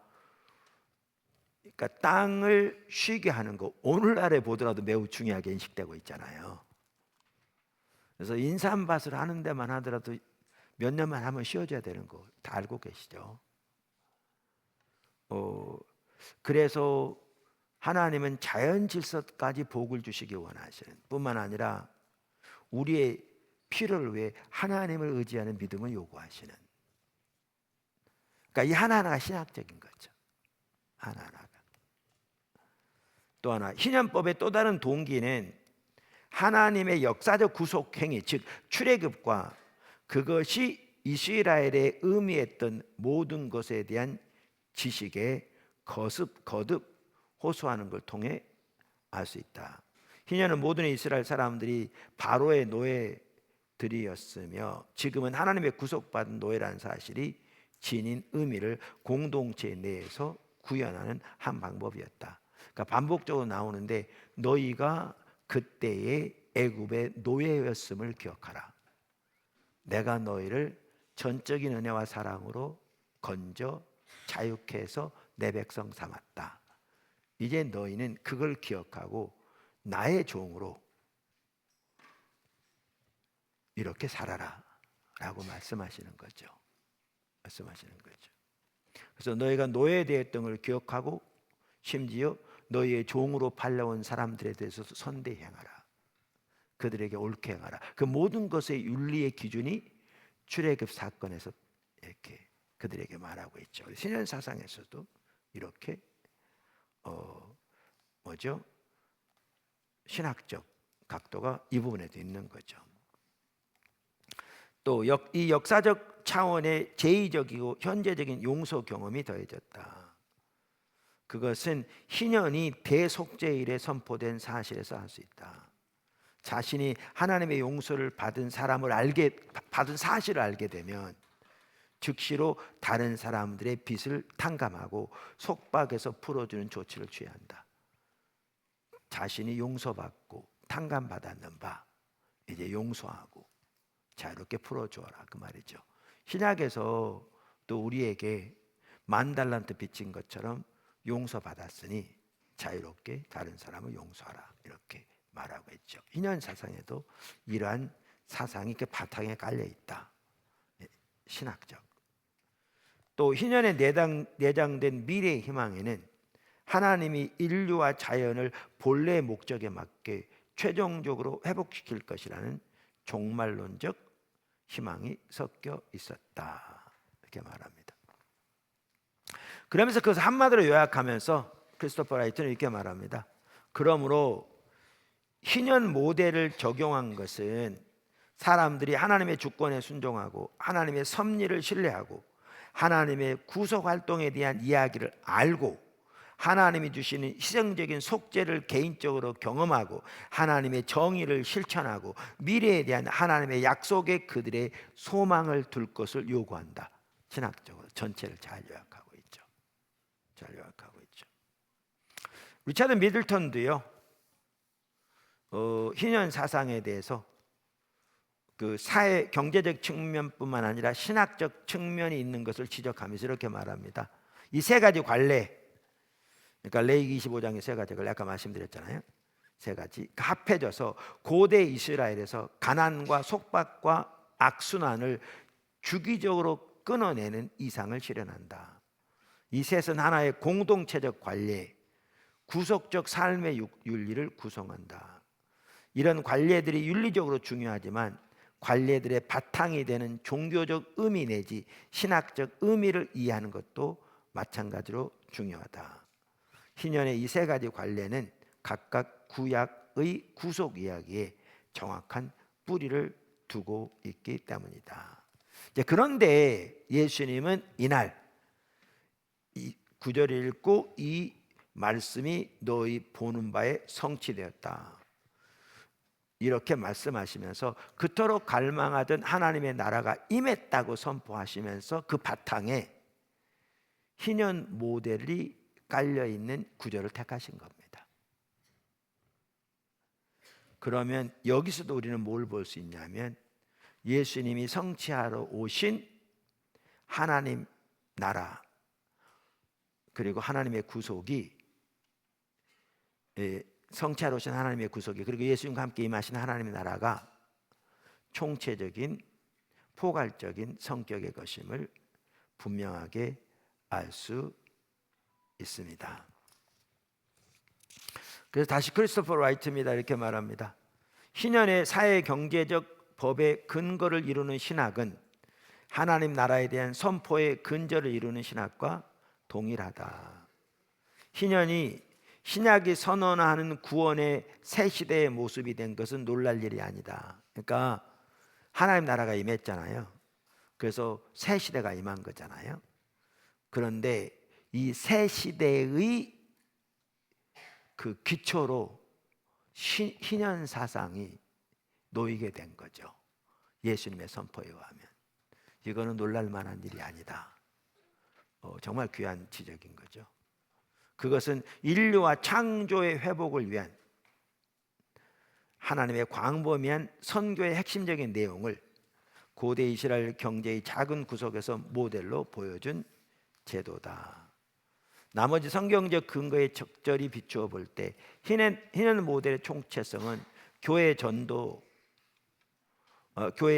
땅을 쉬게 하는 거 오늘날에 보더라도 매우 중요하게 인식되고 있잖아요. 그래서 인삼밭을 하는 데만 하더라도 몇 년만 하면 쉬어줘야 되는 거 다 알고 계시죠? 그래서 하나님은 자연 질서까지 복을 주시기 원하시는 뿐만 아니라 우리의 필요를 위해 하나님을 의지하는 믿음을 요구하시는. 그러니까 이 하나하나가 신학적인 거죠. 하나하나가. 또 하나 희년법의 또 다른 동기는 하나님의 역사적 구속 행위, 즉 출애굽과 그것이 이스라엘에 의미했던 모든 것에 대한 지식에 거듭 호소하는 걸 통해 알 수 있다. 희년은 모든 이스라엘 사람들이 바로의 노예들이었으며 지금은 하나님의 구속받은 노예라는 사실이 지닌 의미를 공동체 내에서 구현하는 한 방법이었다. 그러니까 반복적으로 나오는데 너희가 그때의 애굽의 노예였음을 기억하라. 내가 너희를 전적인 은혜와 사랑으로 건져 자유케 해서 내 백성 삼았다. 이제 너희는 그걸 기억하고 나의 종으로 이렇게 살아라 라고 말씀하시는 거죠. 그래서 너희가 노예되었던 걸 기억하고 심지어 너희의 종으로 팔려온 사람들에 대해서 선대히 행하라. 그들에게 옳게 행하라. 그 모든 것의 윤리의 기준이 출애굽 사건에서 이렇게 그들에게 말하고 있죠. 신약 사상에서도 이렇게 신학적 각도가 이 부분에도 있는 거죠. 또 이 역사적 차원의 제의적이고 현재적인 용서 경험이 더해졌다. 그것은 희년이 대속죄일에 선포된 사실에서 알 수 있다. 자신이 하나님의 용서를 받은 사실을 알게 되면 즉시로 다른 사람들의 빚을 탕감하고 속박에서 풀어주는 조치를 취해야 한다. 자신이 용서받고 탕감받았는 바 이제 용서하고 자유롭게 풀어주어라, 그 말이죠. 신약에서 또 우리에게 10,000달란트 빚진 것처럼 용서받았으니 자유롭게 다른 사람을 용서하라, 이렇게 말하고 있죠. 희년 사상에도 이러한 사상이 그 바탕에 깔려 있다. 신학적. 또 희년에 내장된 미래의 희망에는 하나님이 인류와 자연을 본래의 목적에 맞게 최종적으로 회복시킬 것이라는 종말론적 희망이 섞여 있었다, 이렇게 말합니다. 그러면서 그것을 한마디로 요약하면서 크리스토퍼 라이트는 이렇게 말합니다. 그러므로 희년 모델을 적용한 것은 사람들이 하나님의 주권에 순종하고 하나님의 섭리를 신뢰하고 하나님의 구속 활동에 대한 이야기를 알고 하나님이 주시는 희생적인 속죄를 개인적으로 경험하고 하나님의 정의를 실천하고 미래에 대한 하나님의 약속에 그들의 소망을 둘 것을 요구한다. 신학적으로 전체를 잘 요약하고 있죠. 리차드 미들턴도요, 희년 사상에 대해서 그 사회 경제적 측면뿐만 아니라 신학적 측면이 있는 것을 지적하면서 이렇게 말합니다. 이 세 가지 관례, 그러니까 레위기 25장의 세 가지를 아까 말씀드렸잖아요. 세 가지 합해져서 고대 이스라엘에서 가난과 속박과 악순환을 주기적으로 끊어내는 이상을 실현한다. 이 셋은 하나의 공동체적 관례, 구속적 삶의 윤리를 구성한다. 이런 관례들이 윤리적으로 중요하지만 관례들의 바탕이 되는 종교적 의미 내지 신학적 의미를 이해하는 것도 마찬가지로 중요하다. 희년의 이 세 가지 관례는 각각 구약의 구속 이야기에 정확한 뿌리를 두고 있기 때문이다. 그런데 예수님은 이날 이 구절을 읽고 이 말씀이 너희 보는 바에 성취되었다, 이렇게 말씀하시면서 그토록 갈망하던 하나님의 나라가 임했다고 선포하시면서 그 바탕에 희년 모델이 깔려있는 구절을 택하신 겁니다. 그러면 여기서도 우리는 뭘 볼 수 있냐면 예수님이 성취하러 오신 하나님 나라 그리고 하나님의 구속이 성취하러 오신 하나님의 구속이 그리고 예수님과 함께 임하신 하나님의 나라가 총체적인 포괄적인 성격의 것임을 분명하게 알 수 있습니다. 그래서 다시 크리스토퍼 라이트입니다. 이렇게 말합니다. 희년의 사회 경제적 법의 근거를 이루는 신학은 하나님 나라에 대한 선포의 근저를 이루는 신학과 동일하다. 희년이 신약이 선언하는 구원의 새 시대의 모습이 된 것은 놀랄 일이 아니다. 그러니까 하나님 나라가 임했잖아요. 그래서 새 시대가 임한 거잖아요. 그런데 이 새 시대의 그 기초로 희년 사상이 놓이게 된 거죠. 예수님의 선포에 의하면. 이거는 놀랄 만한 일이 아니다. 정말 귀한 지적인 거죠. 그것은 인류와 창조의 회복을 위한 하나님의 광범위한 선교의 핵심적인 내용을 고대 이스라엘 경제의 작은 구석에서 모델로 보여준 제도다. 나머지 성경적 근거에 적절히 비추어 볼 때 희년 모델의 총체성은 교회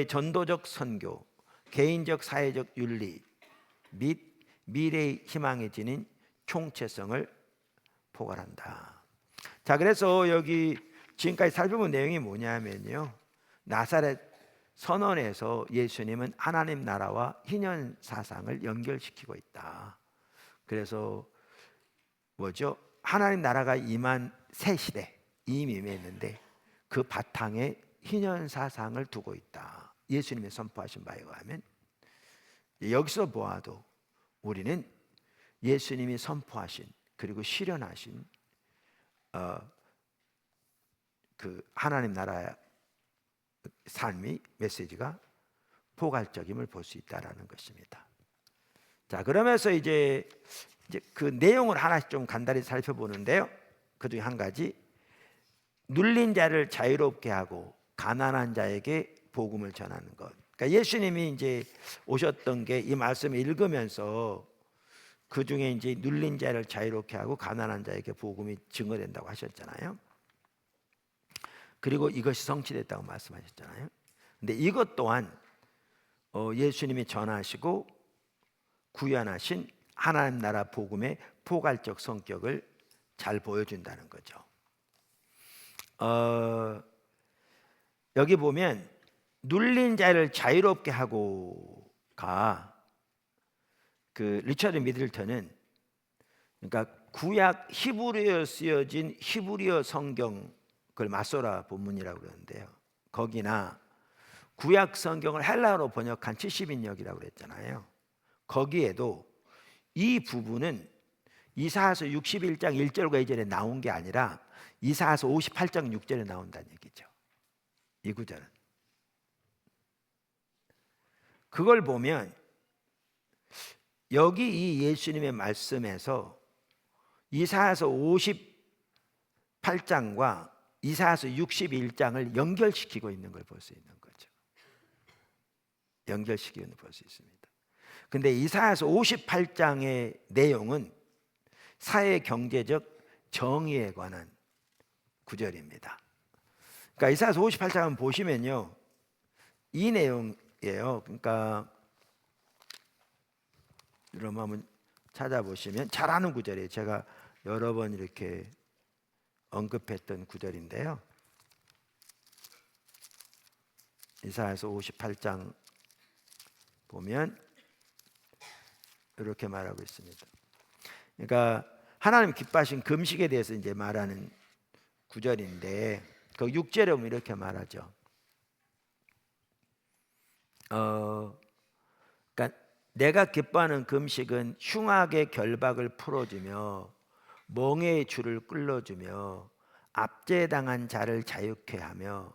전도적 선교, 개인적 사회적 윤리 및 미래의 희망에 지닌 총체성을 포괄한다. 자, 그래서 여기 지금까지 살펴본 내용이 뭐냐면요, 나사렛 선언에서 예수님은 하나님 나라와 희년 사상을 연결시키고 있다. 그래서 뭐죠? 하나님 나라가 임한 새 시대 이미 임했는데 그 바탕에 희년 사상을 두고 있다. 예수님이 선포하신 바에 의하면 여기서 보아도 우리는 예수님이 선포하신 그리고 실현하신 그 하나님 나라의 삶이 메시지가 포괄적임을 볼 수 있다라는 것입니다. 자, 그러면서 이제 그 내용을 하나씩 좀 간단히 살펴보는데요. 그 중에 한 가지, 눌린 자를 자유롭게 하고 가난한 자에게 복음을 전하는 것. 그러니까 예수님이 이제 오셨던 게 이 말씀을 읽으면서 그 중에 이제 눌린 자를 자유롭게 하고 가난한 자에게 복음이 증거된다고 하셨잖아요. 그리고 이것이 성취됐다고 말씀하셨잖아요. 근데 이것 또한 예수님이 전하시고 구현하신 하나님 나라 복음의 포괄적 성격을 잘 보여준다는 거죠. 여기 보면 눌린 자를 자유롭게 하고가 그 리처드 미들턴은, 그러니까 구약 히브리어 쓰여진 히브리어 성경, 그걸 마소라 본문이라고 그러는데요. 거기나 구약 성경을 헬라어로 번역한 70인역이라고 그랬잖아요. 거기에도 이 부분은 이사야서 61장 1절과 2절에 나온 게 아니라 이사야서 58장 6절에 나온다는 얘기죠. 이 구절은. 그걸 보면 여기 이 예수님의 말씀에서 이사야서 58장과 이사야서 61장을 연결시키고 있는 걸 볼 수 있는 거죠. 연결시키고 있는 걸 볼 수 있습니다. 근데 이사야서 58장의 내용은 사회 경제적 정의에 관한 구절입니다. 그러니까 이사야서 58장을 보시면요, 이 내용이에요. 그러니까 여러분 한번 찾아보시면 잘 아는 구절이에요. 제가 여러 번 이렇게 언급했던 구절인데요. 이사야서 58장 보면 이렇게 말하고 있습니다. 그러니까 하나님 기뻐하신 금식에 대해서 이제 말하는 구절인데, 그 6절에 보면 이렇게 말하죠. 그러니까 내가 기뻐하는 금식은 흉악의 결박을 풀어주며 멍에의 줄을 끌어주며 압제당한 자를 자유케 하며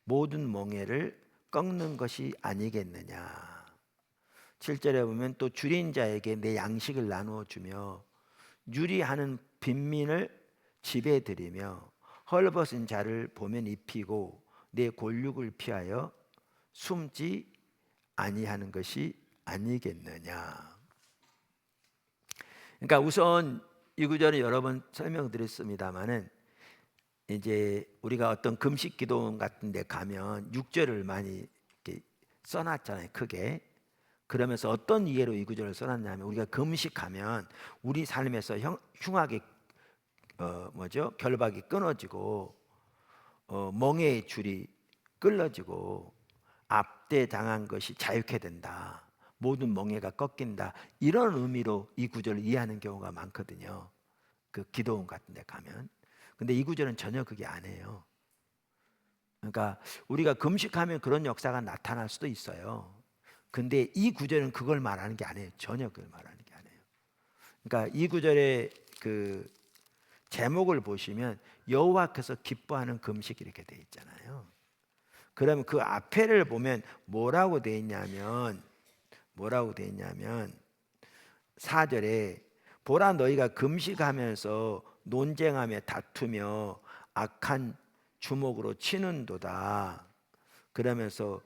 모든 멍에를 꺾는 것이 아니겠느냐. 7절에 보면 또 줄인 자에게 내 양식을 나누어 주며 유리하는 빈민을 집에 들이며 헐벗은 자를 보면 입히고 내 골육을 피하여 숨지 아니하는 것이 아니겠느냐. 그러니까 우선 이 구절은 여러 번 설명드렸습니다만은, 이제 우리가 어떤 금식 기도 같은 데 가면 6절을 많이 이렇게 써놨잖아요, 크게. 그러면서 어떤 이해로 이 구절을 써놨냐면, 우리가 금식하면 우리 삶에서 흉악의 결박이 끊어지고 멍에의 줄이 끌어지고 압대당한 것이 자유케 된다. 모든 멍에가 꺾인다. 이런 의미로 이 구절을 이해하는 경우가 많거든요. 그 기도원 같은 데 가면. 근데 이 구절은 전혀 그게 아니에요. 그러니까 우리가 금식하면 그런 역사가 나타날 수도 있어요. 근데 이 구절은 그걸 말하는 게 아니에요. 전혀 그걸 말하는 게 아니에요. 그러니까 이 구절의 그 제목을 보시면 여호와께서 기뻐하는 금식 이렇게 돼 있잖아요. 그러면 그 앞에를 보면 뭐라고 돼 있냐면 4절에 보라 너희가 금식하면서 논쟁하며 다투며 악한 주먹으로 치는도다. 그러면서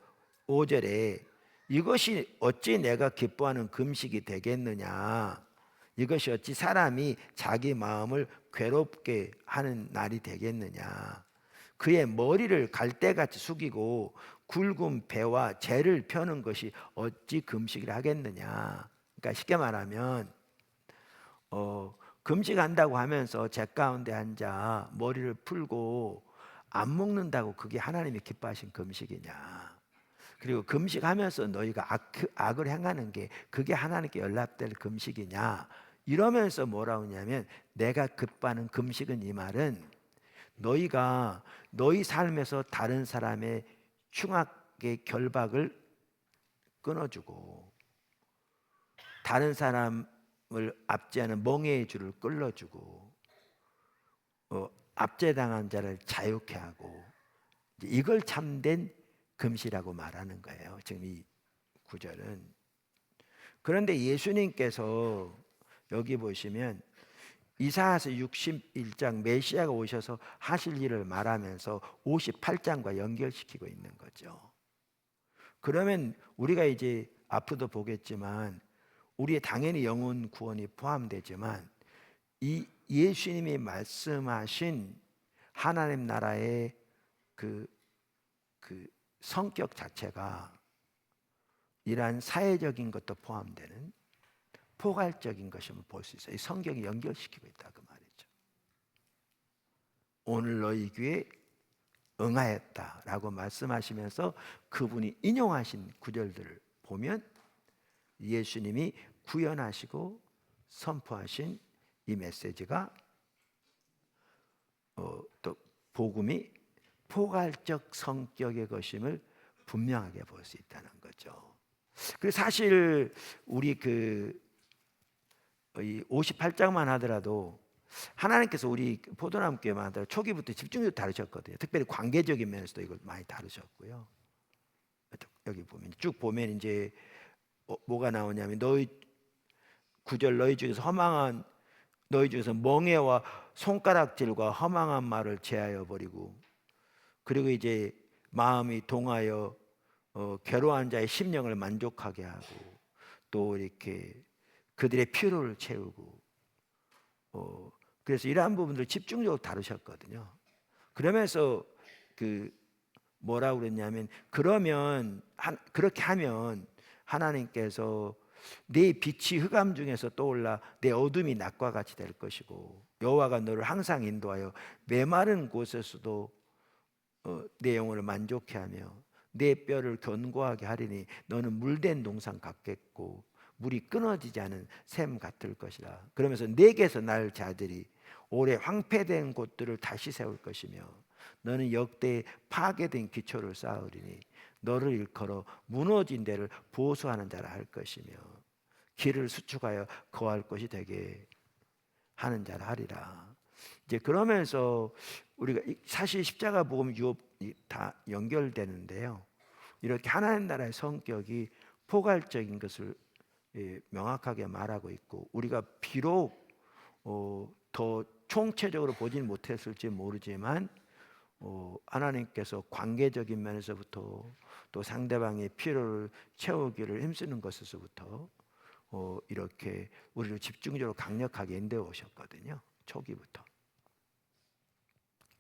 5절에 이것이 어찌 내가 기뻐하는 금식이 되겠느냐. 이것이 어찌 사람이 자기 마음을 괴롭게 하는 날이 되겠느냐. 그의 머리를 갈대같이 숙이고 굵은 배와 재를 펴는 것이 어찌 금식을 하겠느냐. 그러니까 쉽게 말하면 금식한다고 하면서 제 가운데 앉아 머리를 풀고 안 먹는다고 그게 하나님이 기뻐하신 금식이냐. 그리고 금식하면서 너희가 악을 행하는 게 그게 하나님께 연락될 금식이냐. 이러면서 뭐라고 하냐면, 내가 기뻐하는 금식은, 이 말은 너희가 너희 삶에서 다른 사람의 흉악의 결박을 끊어주고 다른 사람의 압제하는 멍에의 줄을 끌어주고 압제당한 자를 자유케 하고, 이걸 참된 금시라고 말하는 거예요. 지금 이 구절은. 그런데 예수님께서 여기 보시면 이사야서 61장 메시아가 오셔서 하실 일을 말하면서 58장과 연결시키고 있는 거죠. 그러면 우리가 이제 앞으로도 보겠지만 우리의 당연히 영혼 구원이 포함되지만 이 예수님이 말씀하신 하나님 나라의 그 성격 자체가 이러한 사회적인 것도 포함되는 포괄적인 것임을 볼 수 있어요. 이 성경이 연결시키고 있다 그 말이죠. 오늘 너희 귀에 응하였다라고 말씀하시면서 그분이 인용하신 구절들을 보면 예수님이 구현하시고 선포하신 이 메시지가 또 복음이 포괄적 성격의 것임을 분명하게 볼 수 있다는 거죠. 그래서 사실 우리 이 58장만 하더라도 하나님께서 우리 포도나무교회만 하더라도 초기부터 집중적으로 다루셨거든요. 특별히 관계적인 면에서도 이걸 많이 다루셨고요. 여기 보면 쭉 보면 이제 뭐가 나오냐면 너희 중에서 너희 중에서 멍에와 손가락질과 허망한 말을 제하여 버리고, 그리고 이제 마음이 동하여 괴로운 자의 심령을 만족하게 하고, 또 이렇게 그들의 피로를 채우고, 그래서 이러한 부분들을 집중적으로 다루셨거든요. 그러면서 뭐라고 그랬냐면, 그러면 그렇게 하면 하나님께서 내 빛이 흑암 중에서 떠올라 내 어둠이 낮과 같이 될 것이고, 여호와가 너를 항상 인도하여 메마른 곳에서도 내 영혼을 만족해 하며 내 뼈를 견고하게 하리니 너는 물된 동산 같겠고 물이 끊어지지 않은 샘 같을 것이라. 그러면서 내게서 날 자들이 오래 황폐된 곳들을 다시 세울 것이며 너는 역대 파괴된 기초를 쌓으리니 너를 일컬어 무너진 데를 보수하는 자라 할 것이며 길을 수축하여 거할 것이 되게 하는 자라 하리라. 이제 그러면서 우리가 사실 십자가 복음 유업이 다 연결되는데요. 이렇게 하나님 나라의 성격이 포괄적인 것을 명확하게 말하고 있고, 우리가 비록 더 총체적으로 보진 못했을지 모르지만 하나님께서 관계적인 면에서부터 또 상대방의 필요를 채우기를 힘쓰는 것에서부터 이렇게 우리를 집중적으로 강력하게 인도해 오셨거든요. 초기부터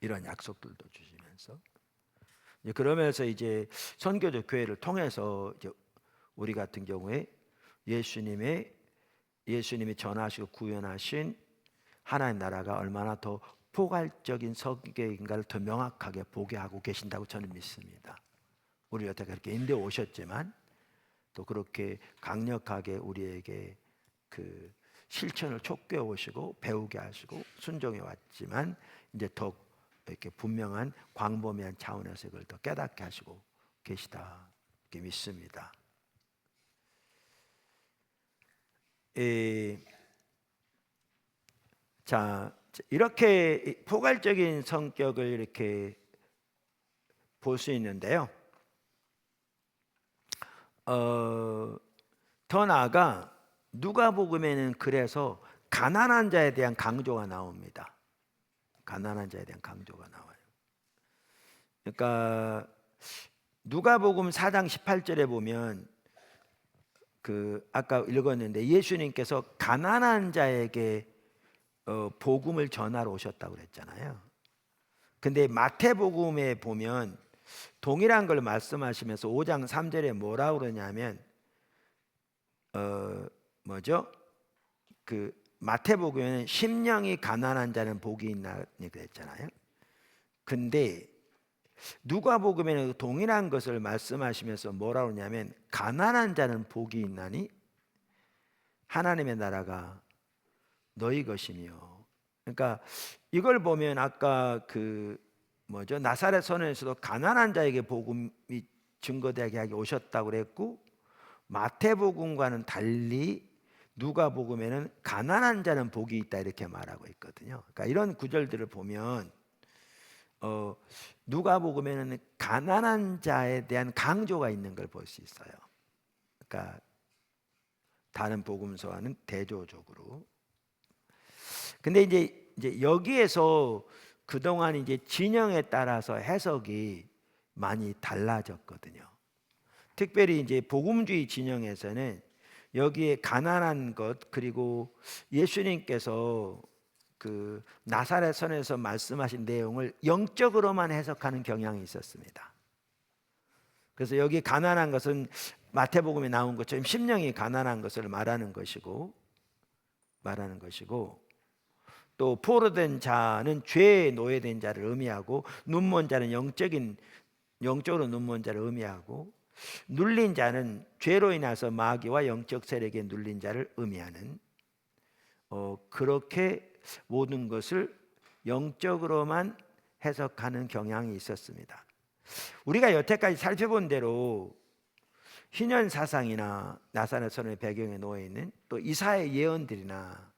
이런 약속들도 주시면서, 그러면서 이제 선교적 교회를 통해서 이제 우리 같은 경우에 예수님이 전하시고 구현하신 하나님 나라가 얼마나 더 포괄적인 성격인가를 더 명확하게 보게 하고 계신다고 저는 믿습니다. 우리 여태 그렇게 인도해 오셨지만 또 그렇게 강력하게 우리에게 그 실천을 촉구해 오시고 배우게 하시고 순종해 왔지만 이제 더 이렇게 분명한 광범위한 차원에서 이걸 더 깨닫게 하시고 계시다 이렇게 믿습니다. 자, 이렇게 포괄적인 성격을 이렇게 볼 수 있는데요. 더 나아가 누가복음에는 그래서 가난한 자에 대한 강조가 나옵니다. 가난한 자에 대한 강조가 나와요. 그러니까 누가복음 4장 18절에 보면 아까 읽었는데 예수님께서 가난한 자에게 복음을 전하러 오셨다고 그랬잖아요. 근데 마태복음에 보면 동일한 걸 말씀하시면서 5장 3절에 뭐라고 그러냐면 뭐죠? 마태복음에는 심령이 가난한 자는 복이 있나니 그랬잖아요. 근데 누가복음에는 동일한 것을 말씀하시면서 뭐라고 그러냐면 가난한 자는 복이 있나니 하나님의 나라가 너희 것이며. 그러니까 이걸 보면 아까 나사렛 선언에서도 가난한 자에게 복음이 증거되게 하기 오셨다고 그랬고, 마태복음과는 달리 누가복음에는 가난한 자는 복이 있다 이렇게 말하고 있거든요. 그러니까 이런 구절들을 보면 누가복음에는 가난한 자에 대한 강조가 있는 걸 볼 수 있어요. 그러니까 다른 복음서와는 대조적으로. 근데 이제 여기에서 그동안 이제 진영에 따라서 해석이 많이 달라졌거든요. 특별히 이제 복음주의 진영에서는 여기에 가난한 것, 그리고 예수님께서 그 나사렛 선에서 말씀하신 내용을 영적으로만 해석하는 경향이 있었습니다. 그래서 여기 가난한 것은 마태복음에 나온 것처럼 심령이 가난한 것을 말하는 것이고 또 포로된 자는 죄에 노예된 자를 의미하고 눈먼 자는 영적으로 눈먼 자를 의미하고 눌린 자는 죄로 인해서 마귀와 영적 세력에 눌린 자를 의미하는 그렇게 모든 것을 영적으로만 해석하는 경향이 있었습니다. 우리가 여태까지 살펴본 대로 희년 사상이나 나사렛 선의 배경에 놓여 있는 또 이사야의 예언들이나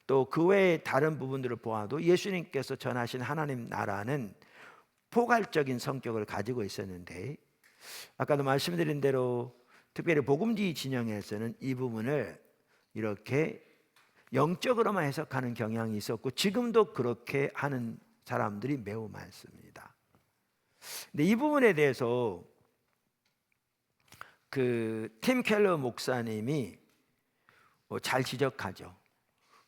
또 그 외의 다른 부분들을 보아도 예수님께서 전하신 하나님 나라는 포괄적인 성격을 가지고 있었는데, 아까도 말씀드린 대로 특별히 복음주의 진영에서는 이 부분을 이렇게 영적으로만 해석하는 경향이 있었고 지금도 그렇게 하는 사람들이 매우 많습니다. 근데 이 부분에 대해서 그 팀 켈러 목사님이 잘 지적하죠.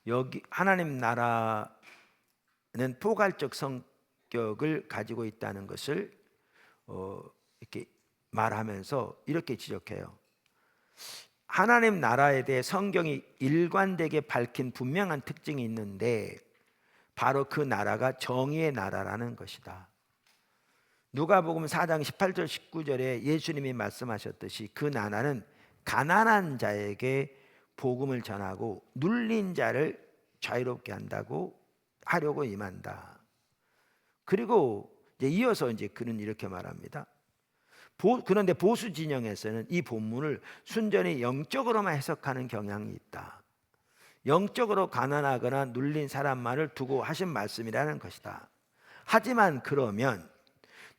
여기 하나님 나라는 포괄적 성격을 가지고 있다는 것을 이렇게 말하면서 이렇게 지적해요. 하나님 나라에 대해 성경이 일관되게 밝힌 분명한 특징이 있는데 바로 그 나라가 정의의 나라라는 것이다. 누가복음 4장 18절 19절에 예수님이 말씀하셨듯이 그 나라는 가난한 자에게 복음을 전하고 눌린 자를 자유롭게 하려고 임한다. 그리고 이제 이어서 이제 그는 이렇게 말합니다. 그런데 보수 진영에서는 이 본문을 순전히 영적으로만 해석하는 경향이 있다. 영적으로 가난하거나 눌린 사람만을 두고 하신 말씀이라는 것이다. 하지만 그러면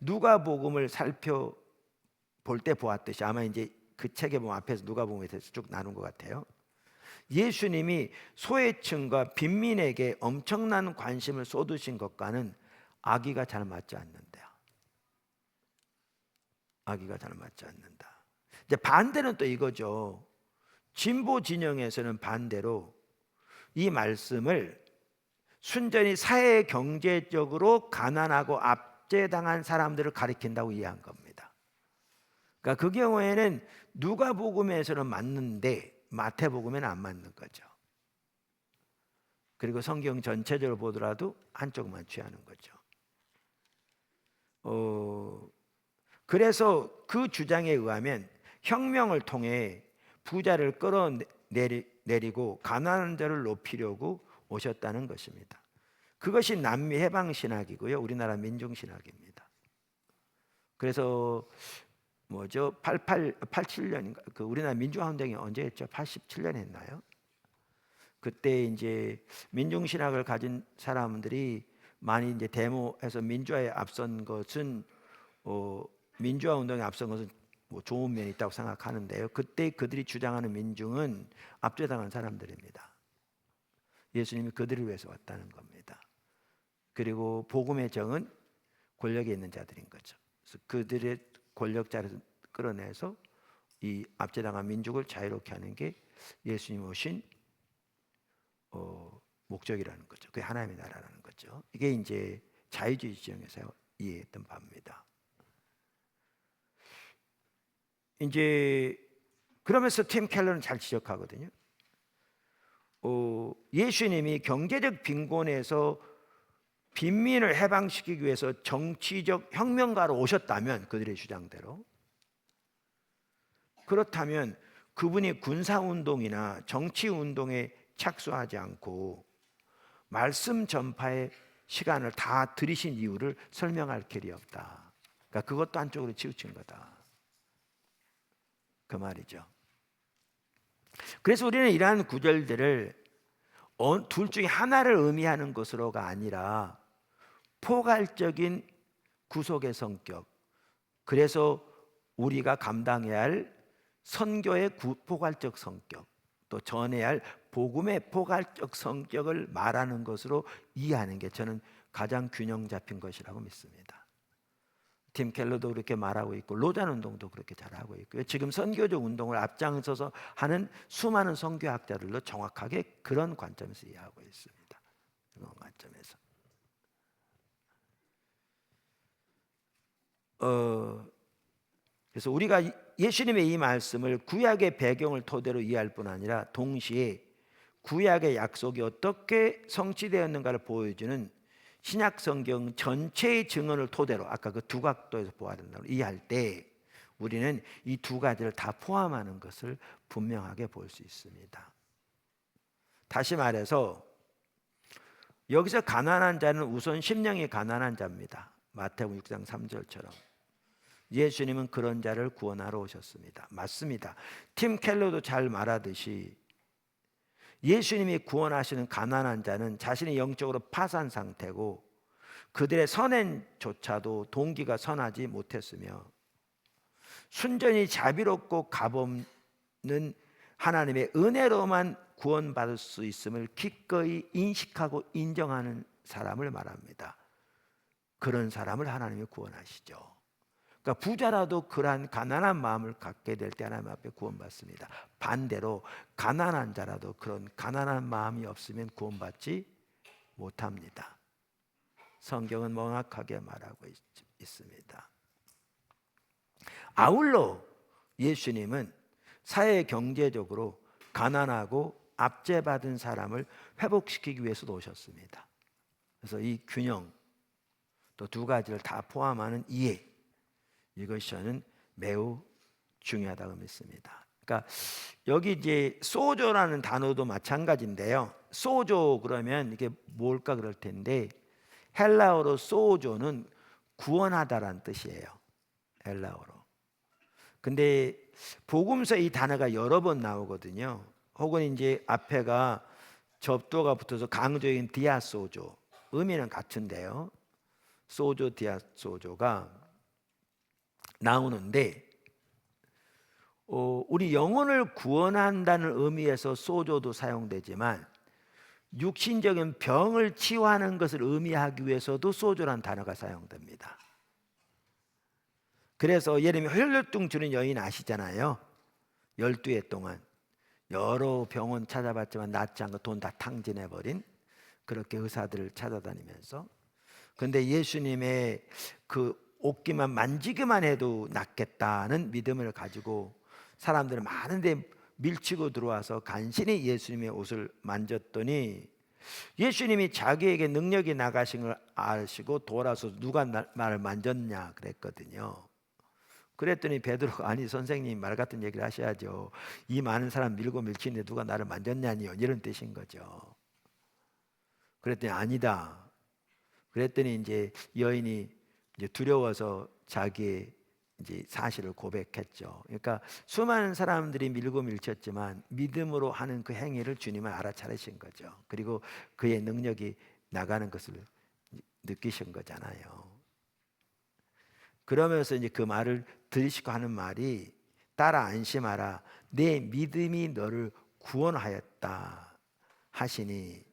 누가복음을 살펴볼 때 보았듯이 아마 이제 그 책에 보면 앞에서 누가복음에 대해서 쭉 나눈 것 같아요. 예수님이 소외층과 빈민에게 엄청난 관심을 쏟으신 것과는 아기가 잘 맞지 않는다. 아기가 잘 맞지 않는다. 이제 반대는 또 이거죠. 진보 진영에서는 반대로 이 말씀을 순전히 사회 경제적으로 가난하고 압제당한 사람들을 가리킨다고 이해한 겁니다. 그러니까 그 경우에는 누가복음에서는 맞는데 마태복음에는 안 맞는 거죠. 그리고 성경 전체적으로 보더라도 한쪽만 취하는 거죠. 그래서 그 주장에 의하면 혁명을 통해 부자를 끌어내리고 가난한 자를 높이려고 오셨다는 것입니다. 그것이 남미 해방 신학이고요, 우리나라 민중 신학입니다. 그래서 87년인가 그 우리나라 민주화 운동이 언제 했죠? 87년 했나요? 그때 이제 민중 신학을 가진 사람들이 많이 이제 데모해서 민주화에 앞선 것은 민주화 운동에 앞선 것은 좋은 면이 있다고 생각하는데요. 그때 그들이 주장하는 민중은 압제당한 사람들입니다. 예수님이 그들을 위해서 왔다는 겁니다. 그리고 복음의 정은 권력에 있는 자들인 거죠. 그래서 그들의 권력자를 끌어내서 이 압제당한 민족을 자유롭게 하는 게 예수님 오신 목적이라는 거죠. 그게 하나님의 나라라는 거죠. 이게 이제 자유주의 지형에서 이해했던 바입니다. 이제 그러면서 팀 켈러는 잘 지적하거든요. 예수님이 경제적 빈곤에서 빈민을 해방시키기 위해서 정치적 혁명가로 오셨다면 그들의 주장대로, 그렇다면 그분이 군사운동이나 정치운동에 착수하지 않고 말씀 전파의 시간을 다 들이신 이유를 설명할 길이 없다. 그러니까 그것도 한쪽으로 치우친 거다, 그 말이죠. 그래서 우리는 이러한 구절들을 둘 중에 하나를 의미하는 것으로가 아니라 포괄적인 구속의 성격, 그래서 우리가 감당해야 할 선교의 포괄적 성격, 또 전해야 할 복음의 포괄적 성격을 말하는 것으로 이해하는 게 저는 가장 균형 잡힌 것이라고 믿습니다. 팀 켈러도 그렇게 말하고 있고 로잔 운동도 그렇게 잘하고 있고요. 지금 선교적 운동을 앞장서서 하는 수많은 선교학자들도 정확하게 그런 관점에서 이해하고 있습니다. 그런 관점에서. 그래서 우리가 예수님의 이 말씀을 구약의 배경을 토대로 이해할 뿐 아니라 동시에 구약의 약속이 어떻게 성취되었는가를 보여주는 신약 성경 전체의 증언을 토대로 아까 그 두 각도에서 보아야 된다고 이해할 때 우리는 이 두 가지를 다 포함하는 것을 분명하게 볼 수 있습니다. 다시 말해서 여기서 가난한 자는 우선 심령이 가난한 자입니다. 마태복음 6장 3절처럼 예수님은 그런 자를 구원하러 오셨습니다. 맞습니다. 팀 켈러도 잘 말하듯이 예수님이 구원하시는 가난한 자는 자신이 영적으로 파산 상태고 그들의 선행조차도 동기가 선하지 못했으며 순전히 자비롭고 값없는 하나님의 은혜로만 구원받을 수 있음을 기꺼이 인식하고 인정하는 사람을 말합니다. 그런 사람을 하나님이 구원하시죠. 그러니까 부자라도 그러한 가난한 마음을 갖게 될 때 하나님 앞에 구원받습니다. 반대로 가난한 자라도 그런 가난한 마음이 없으면 구원받지 못합니다. 성경은 명확하게 말하고 있습니다. 아울러 예수님은 사회 경제적으로 가난하고 압제받은 사람을 회복시키기 위해서도 오셨습니다. 그래서 이 균형 또 두 가지를 다 포함하는 이해, 이것이 저는 매우 중요하다고 믿습니다. 그러니까 여기 이제 소조라는 단어도 마찬가지인데요. 소조 그러면 이게 뭘까 그럴 텐데 헬라어로 소조는 구원하다라는 뜻이에요. 헬라어로. 근데 복음서에 이 단어가 여러 번 나오거든요. 혹은 이제 앞에가 접두어가 붙어서 강조인 디아소조, 의미는 같은데요. 소조 디아소조가 나오는데 우리 영혼을 구원한다는 의미에서 소조도 사용되지만 육신적인 병을 치유하는 것을 의미하기 위해서도 소조라는 단어가 사용됩니다. 그래서 예를 들면 혈류증 주는 여인 아시잖아요. 12해 동안 여러 병원 찾아봤지만 낫지 않고 돈 다 탕진해버린 그렇게 의사들을 찾아다니면서 근데 예수님의 그 옷기만 만지기만 해도 낫겠다는 믿음을 가지고 사람들은 많은데 밀치고 들어와서 간신히 예수님의 옷을 만졌더니 예수님이 자기에게 능력이 나가신 걸 아시고 돌아서 누가 나를 만졌냐 그랬거든요. 그랬더니 베드로가 아니 선생님 말 같은 얘기를 하셔야죠. 이 많은 사람 밀고 밀치는데 누가 나를 만졌냐니요 이런 뜻인 거죠. 그랬더니 아니다. 그랬더니 이제 여인이 이제 두려워서 자기의 이제 사실을 고백했죠. 그러니까 수많은 사람들이 밀고 밀쳤지만 믿음으로 하는 그 행위를 주님은 알아차리신 거죠. 그리고 그의 능력이 나가는 것을 느끼신 거잖아요. 그러면서 이제 그 말을 들으시고 하는 말이 따라 안심하라. 내 믿음이 너를 구원하였다 하시니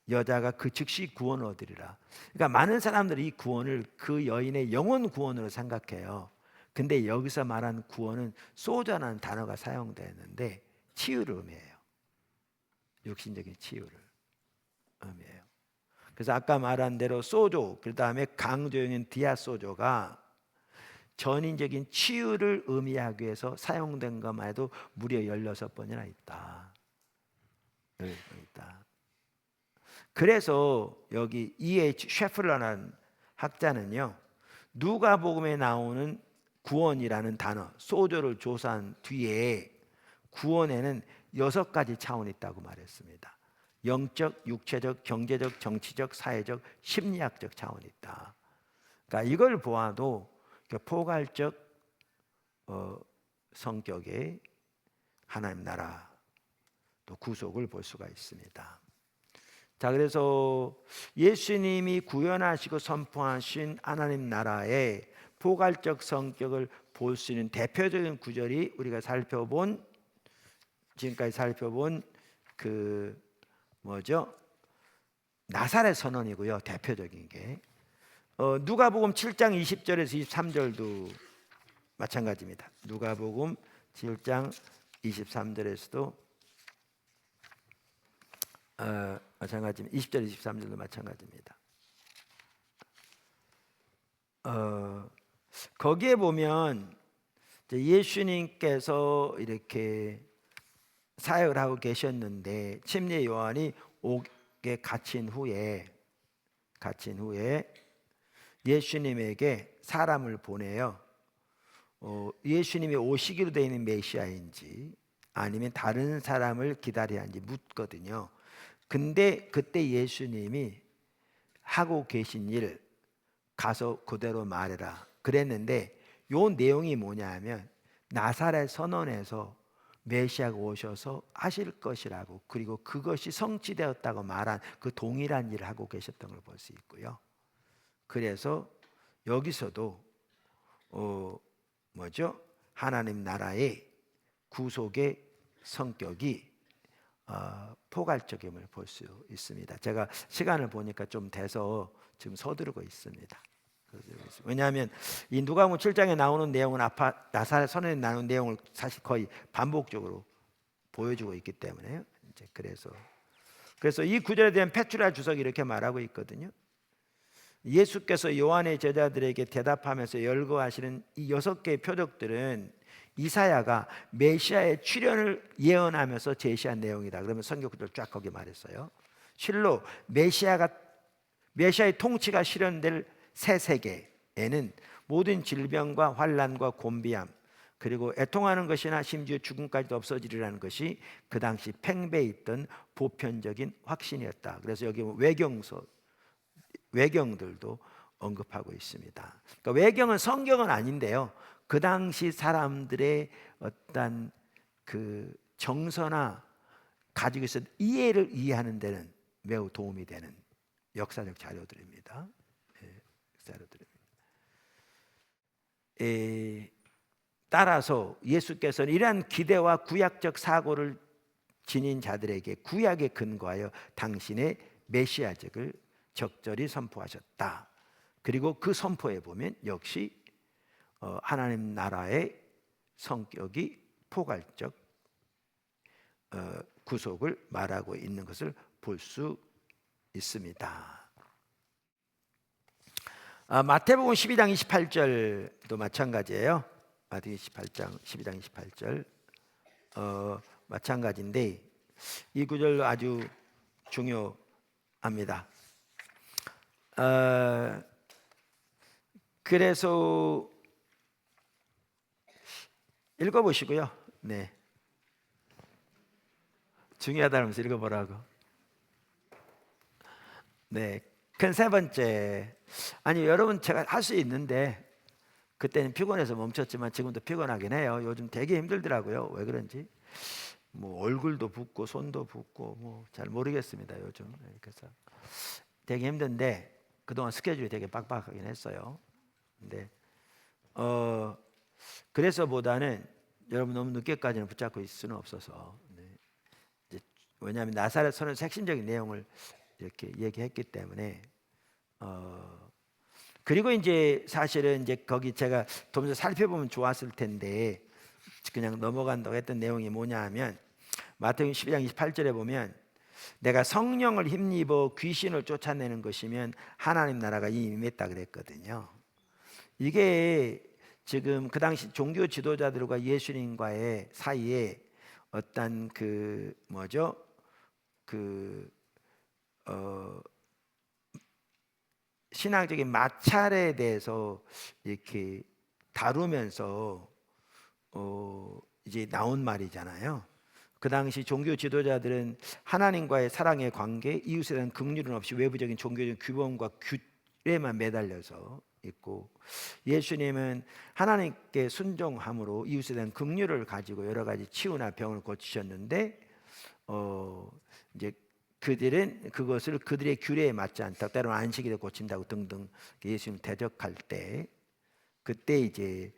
여자가 그 즉시 구원을 얻으리라. 그러니까 많은 사람들이 이 구원을 그 여인의 영혼 구원으로 생각해요. 근데 여기서 말한 구원은 소자라는 단어가 사용되는데 치유를 의미해요. 육신적인 치유를 의미해요. 그래서 아까 말한 대로 소조, 그 다음에 강조형인 디아소조가 전인적인 치유를 의미하기 위해서 사용된 것만 해도 무려 16번이나 있다. 그래서 여기 E.H. 셰플러라는 학자는요, 누가복음에 나오는 구원이라는 단어, 소조를 조사한 뒤에 구원에는 6가지 차원이 있다고 말했습니다. 영적, 육체적, 경제적, 정치적, 사회적, 심리학적 차원이 있다. 그러니까 이걸 보아도 포괄적 성격의 하나님 나라 또 구속을 볼 수가 있습니다. 자, 그래서 예수님이 구현하시고 선포하신 하나님 나라의 포괄적 성격을 볼 수 있는 대표적인 구절이 우리가 지금까지 살펴본 그 뭐죠? 나사렛 선언이고요. 대표적인 게 누가복음 7장 20절에서 23절도 마찬가지입니다. 누가복음 7장 23절에서도 마찬가지입니다. 20절 23절도 마찬가지입니다. 거기에 보면 예수님께서 이렇게 사역을 하고 계셨는데 침례 요한이 옥에 갇힌 후에 예수님에게 사람을 보내요. 예수님이 오시기로 되어 있는 메시아인지 아니면 다른 사람을 기다려야 하는지 묻거든요. 근데 그때 예수님이 하고 계신 일 가서 그대로 말해라 그랬는데, 요 내용이 뭐냐면 나사렛 선언에서 메시아가 오셔서 하실 것이라고, 그리고 그것이 성취되었다고 말한 그 동일한 일을 하고 계셨던 걸 볼 수 있고요. 그래서 여기서도 하나님 나라의 구속의 성격이 포괄적임을 볼 수 있습니다. 제가 시간을 보니까 좀 돼서 지금 서두르고 있습니다. 왜냐하면 이 누가복음 7장에 나오는 내용은 나사렛 선언에 나오는 내용을 사실 거의 반복적으로 보여주고 있기 때문에요. 그래서 이 구절에 대한 페투라 주석이 이렇게 말하고 있거든요. 예수께서 요한의 제자들에게 대답하면서 열거하시는 이 6개의 표적들은 이사야가 메시아의 출현을 예언하면서 제시한 내용이다. 그러면 성경 구절 쫙 거기 말했어요. 실로 메시아의 통치가 실현될 새 세계에는 모든 질병과 환난과 곤비함, 그리고 애통하는 것이나 심지어 죽음까지도 없어지리라는 것이 그 당시 팽배해 있던 보편적인 확신이었다. 그래서 여기 외경들도 언급하고 있습니다. 그러니까 외경은 성경은 아닌데요, 그 당시 사람들의 어떤 그 정서나 가지고 있었던 이해를 이해하는 데는 매우 도움이 되는 역사적 자료들입니다. 따라서 예수께서는 이러한 기대와 구약적 사고를 지닌 자들에게 구약에 근거하여 당신의 메시아직을 적절히 선포하셨다. 그리고 그 선포에 보면 역시 하나님 나라의 성격이 포괄적 구속을 말하고 있는 것을 볼 수 있습니다. 마태복음 12장 28절도 마찬가지예요. 마태복음 12장 28절 마찬가지인데 이 구절도 아주 중요합니다. 그래서 읽어보시고요. 네, 중요하다면서 읽어보라고. 네, 큰 세 번째. 아니 여러분, 제가 할 수 있는데 그때는 피곤해서 멈췄지만 지금도 피곤하긴 해요. 요즘 되게 힘들더라고요. 왜 그런지 뭐 얼굴도 붓고 손도 붓고 뭐 잘 모르겠습니다 요즘. 그래서 되게 힘든데 그동안 스케줄이 되게 빡빡하긴 했어요. 근데 그래서보다는 여러분 너무 늦게까지는 붙잡고 있을 수는 없어서, 이제 왜냐하면 나사렛 선언 핵심적인 내용을 이렇게 얘기했기 때문에 그리고 이제 사실은 이제 거기 제가 좀 더 살펴보면 좋았을 텐데 그냥 넘어간다고 했던 내용이 뭐냐 하면 마태복음 12장 28절에 보면 내가 성령을 힘입어 귀신을 쫓아내는 것이면 하나님 나라가 이미 임했다 그랬거든요. 이게 지금 그 당시 종교 지도자들과 예수님과의 사이에 어떤 신앙적인 마찰에 대해서 이렇게 다루면서 이제 나온 말이잖아요. 그 당시 종교 지도자들은 하나님과의 사랑의 관계, 이웃에 대한 긍휼은 없이 외부적인 종교적 규범과 규례만 매달려서 있고, 예수님은 하나님께 순종함으로 이웃에 대한 긍휼을 가지고 여러 가지 치유나 병을 고치셨는데 이제 그들은 그것을 그들의 규례에 맞지 않다, 때로는 안식일에 고친다고 등등 예수님 대적할 때, 그때 이제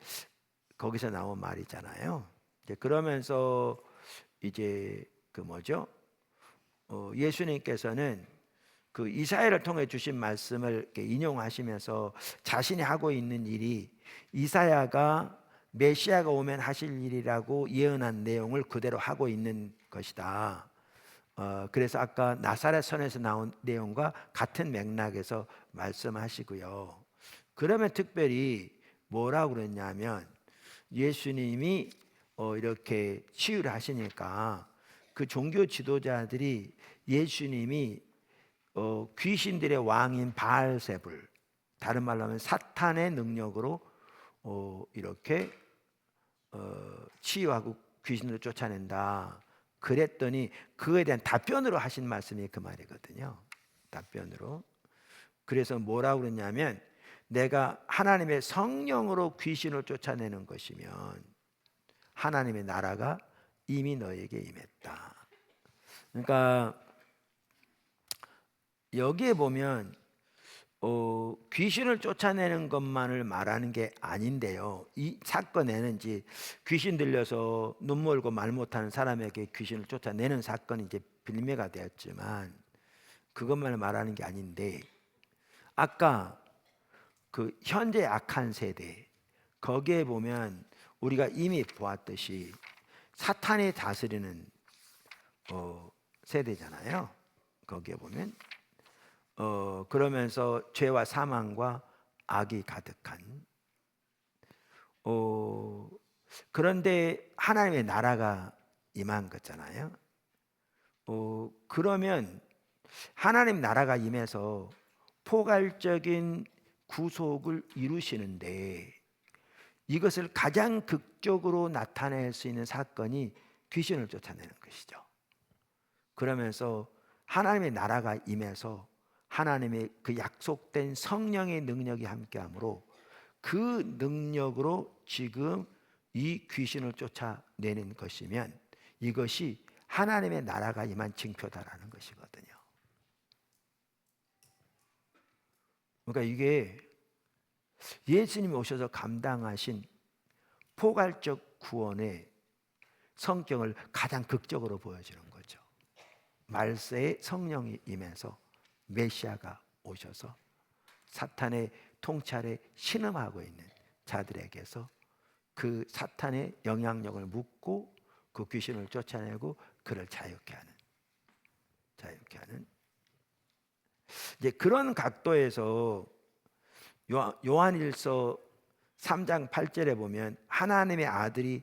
거기서 나온 말이잖아요. 이제 그러면서 이제 그 뭐죠? 예수님께서는 그 이사야를 통해 주신 말씀을 이렇게 인용하시면서 자신이 하고 있는 일이 이사야가 메시아가 오면 하실 일이라고 예언한 내용을 그대로 하고 있는 것이다. 그래서 아까 나사렛 선에서 나온 내용과 같은 맥락에서 말씀하시고요. 그러면 특별히 뭐라고 그랬냐면, 예수님이 이렇게 치유를 하시니까 그 종교 지도자들이 예수님이 귀신들의 왕인 바알세불, 다른 말로 하면 사탄의 능력으로 이렇게 치유하고 귀신을 쫓아낸다 그랬더니, 그거에 대한 답변으로 하신 말씀이 그 말이거든요. 답변으로. 그래서 뭐라고 그랬냐면, 내가 하나님의 성령으로 귀신을 쫓아내는 것이면 하나님의 나라가 이미 너에게 임했다. 그러니까 여기에 보면 귀신을 쫓아내는 것만을 말하는 게 아닌데요. 이 사건에는 이제 귀신 들려서 눈 멀고 말 못하는 사람에게 귀신을 쫓아내는 사건이 이제 빌미가 되었지만, 그것만을 말하는 게 아닌데, 아까 그 현재 악한 세대, 거기에 보면 우리가 이미 보았듯이 사탄이 다스리는 세대잖아요. 거기에 보면 그러면서 죄와 사망과 악이 가득한, 그런데 하나님의 나라가 임한 거잖아요. 그러면 하나님 나라가 임해서 포괄적인 구속을 이루시는데, 이것을 가장 극적으로 나타낼 수 있는 사건이 귀신을 쫓아내는 것이죠. 그러면서 하나님의 나라가 임해서 하나님의 그 약속된 성령의 능력이 함께하므로 그 능력으로 지금 이 귀신을 쫓아내는 것이면, 이것이 하나님의 나라가 임한 징표다라는 것이거든요. 그러니까 이게 예수님이 오셔서 감당하신 포괄적 구원의 성격을 가장 극적으로 보여주는 거죠. 말세에 성령이 임해서 메시아가 오셔서 사탄의 통찰에 신음하고 있는 자들에게서 그 사탄의 영향력을 묶고 그 귀신을 쫓아내고 그를 자유케 하는 이제 그런 각도에서 요한일서 3장 8절에 보면, 하나님의 아들이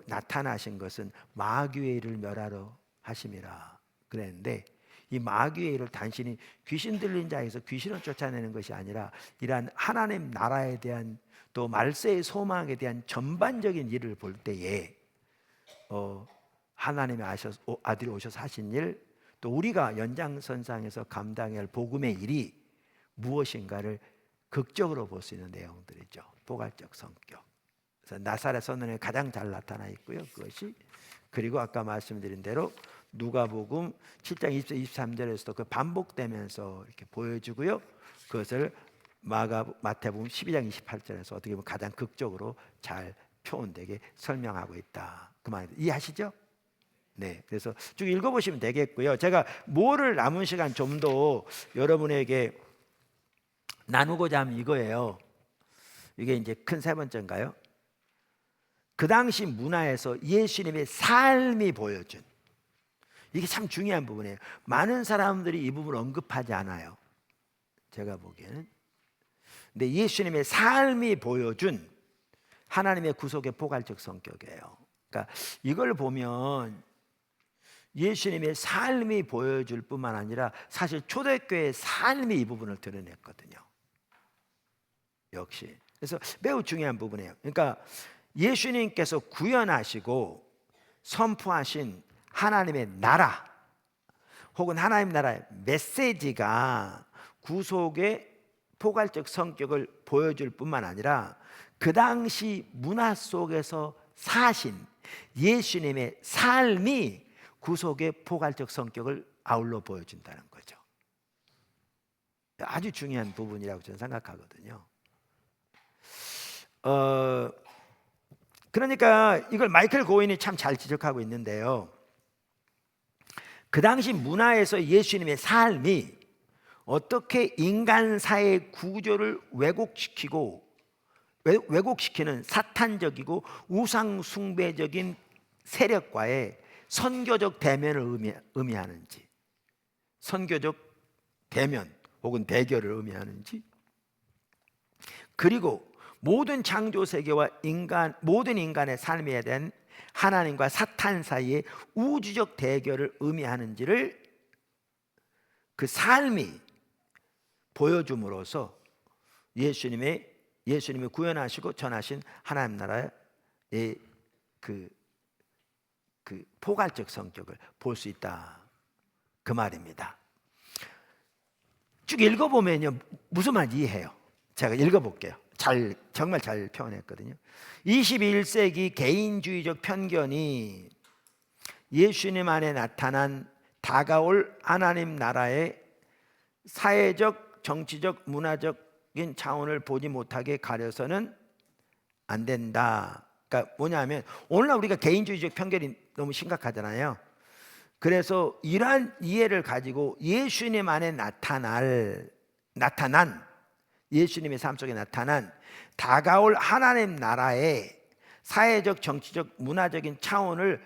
나타나신 것은 마귀의 일을 멸하러 하심이라 그랬는데, 이 마귀의 일을 단순히 귀신 들린 자에서 귀신을 쫓아내는 것이 아니라, 이러한 하나님 나라에 대한, 또 말세의 소망에 대한 전반적인 일을 볼 때에 하나님의 아들이 오셔서 하신 일, 또 우리가 연장선상에서 감당해야 할 복음의 일이 무엇인가를 극적으로 볼 수 있는 내용들이죠. 포괄적 성격. 그래서 나사렛 선언에 가장 잘 나타나 있고요. 그것이, 그리고 아까 말씀드린 대로 누가복음 7장 20절 23절에서도 그 반복되면서 이렇게 보여주고요. 그것을 마태복음 12장 28절에서 어떻게 보면 가장 극적으로 잘 표현되게 설명하고 있다. 그 말 이해하시죠? 네, 그래서 쭉 읽어보시면 되겠고요. 제가 뭐를 남은 시간 좀 더 여러분에게 나누고자 하면 이거예요. 이게 이제 큰 세 번째인가요? 그 당시 문화에서 예수님의 삶이 보여준, 이게 참 중요한 부분이에요. 많은 사람들이 이 부분을 언급하지 않아요, 제가 보기에는. 근데 예수님의 삶이 보여준 하나님의 구속의 포괄적 성격이에요. 그러니까 이걸 보면 예수님의 삶이 보여줄 뿐만 아니라 사실 초대교회의 삶이 이 부분을 드러냈거든요. 역시. 그래서 매우 중요한 부분이에요. 그러니까 예수님께서 구현하시고 선포하신 하나님의 나라, 혹은 하나님 나라의 메시지가 구속의 포괄적 성격을 보여줄 뿐만 아니라, 그 당시 문화 속에서 사신 예수님의 삶이 구속의 포괄적 성격을 아울러 보여준다는 거죠. 아주 중요한 부분이라고 저는 생각하거든요. 그러니까 이걸 마이클 고인이 참 잘 지적하고 있는데요. 그 당시 문화에서 예수님의 삶이 어떻게 인간 사회의 구조를 왜곡시키는 사탄적이고 우상 숭배적인 세력과의 선교적 대면을 의미하는지, 선교적 대면 혹은 대결을 의미하는지, 그리고 모든 창조 세계와 모든 인간의 삶에 대한 하나님과 사탄 사이의 우주적 대결을 의미하는지를 그 삶이 보여줌으로써 예수님이 구현하시고 전하신 하나님 나라의 그 포괄적 성격을 볼 수 있다, 그 말입니다. 쭉 읽어보면요, 무슨 말인지 이해해요. 제가 읽어볼게요. 정말 잘 표현했거든요. 21세기 개인주의적 편견이 예수님 안에 나타난 다가올 하나님 나라의 사회적, 정치적, 문화적인 차원을 보지 못하게 가려서는 안 된다. 그러니까 뭐냐면 오늘날 우리가 개인주의적 편견이 너무 심각하잖아요. 그래서 이러한 이해를 가지고 예수님 안에 나타난 예수님의 삶 속에 나타난 다가올 하나님 나라의 사회적, 정치적, 문화적인 차원을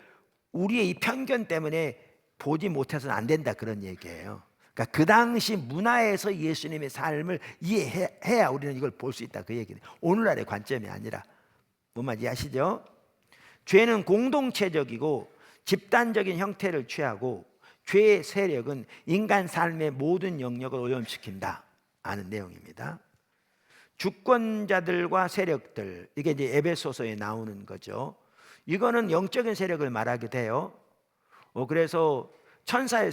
우리의 이 편견 때문에 보지 못해서는 안 된다, 그런 얘기예요. 그러니까 그 당시 문화에서 예수님의 삶을 이해해야 우리는 이걸 볼 수 있다, 그 얘기는 오늘날의 관점이 아니라. 뭔 말인지 아시죠? 죄는 공동체적이고 집단적인 형태를 취하고 죄의 세력은 인간 삶의 모든 영역을 오염시킨다 하는 내용입니다. 주권자들과 세력들, 이게 이제 에베소서에 나오는 거죠. 이거는 영적인 세력을 말하기도 해요. 그래서 천사의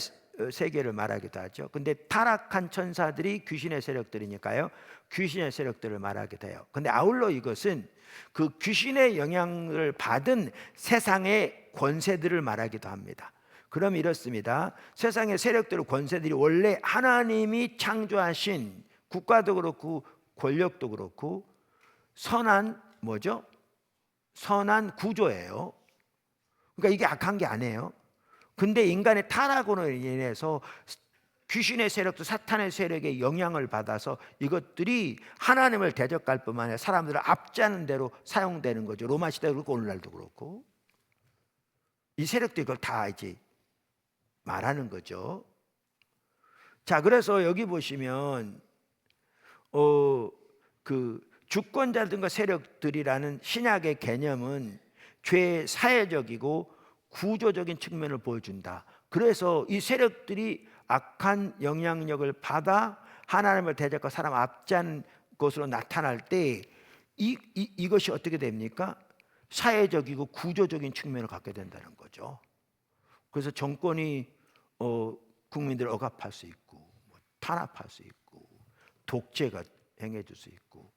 세계를 말하기도 하죠. 근데 타락한 천사들이 귀신의 세력들이니까요, 귀신의 세력들을 말하기도 해요. 근데 아울러 이것은 그 귀신의 영향을 받은 세상의 권세들을 말하기도 합니다. 그럼 이렇습니다. 세상의 세력들, 권세들이 원래 하나님이 창조하신 국가도 그렇고 권력도 그렇고 선한 뭐죠? 선한 구조예요. 그러니까 이게 악한 게 아니에요. 근데 인간의 타락으로 인해서 귀신의 세력도 사탄의 세력에 영향을 받아서 이것들이 하나님을 대적할 뿐만 아니라 사람들을 압제하는 대로 사용되는 거죠. 로마 시대도 그렇고 오늘날도 그렇고. 이 세력도 이걸 다 이제 말하는 거죠. 자, 그래서 여기 보시면 그 주권자들과 세력들이라는 신약의 개념은 죄의 사회적이고 구조적인 측면을 보여준다. 그래서 이 세력들이 악한 영향력을 받아 하나님을 대적하고 사람 압제하는 것으로 나타날 때 이것이 어떻게 됩니까? 사회적이고 구조적인 측면을 갖게 된다는 거죠. 그래서 정권이 국민들을 억압할 수 있고 탄압할 수 있고 독재가 행해질 수 있고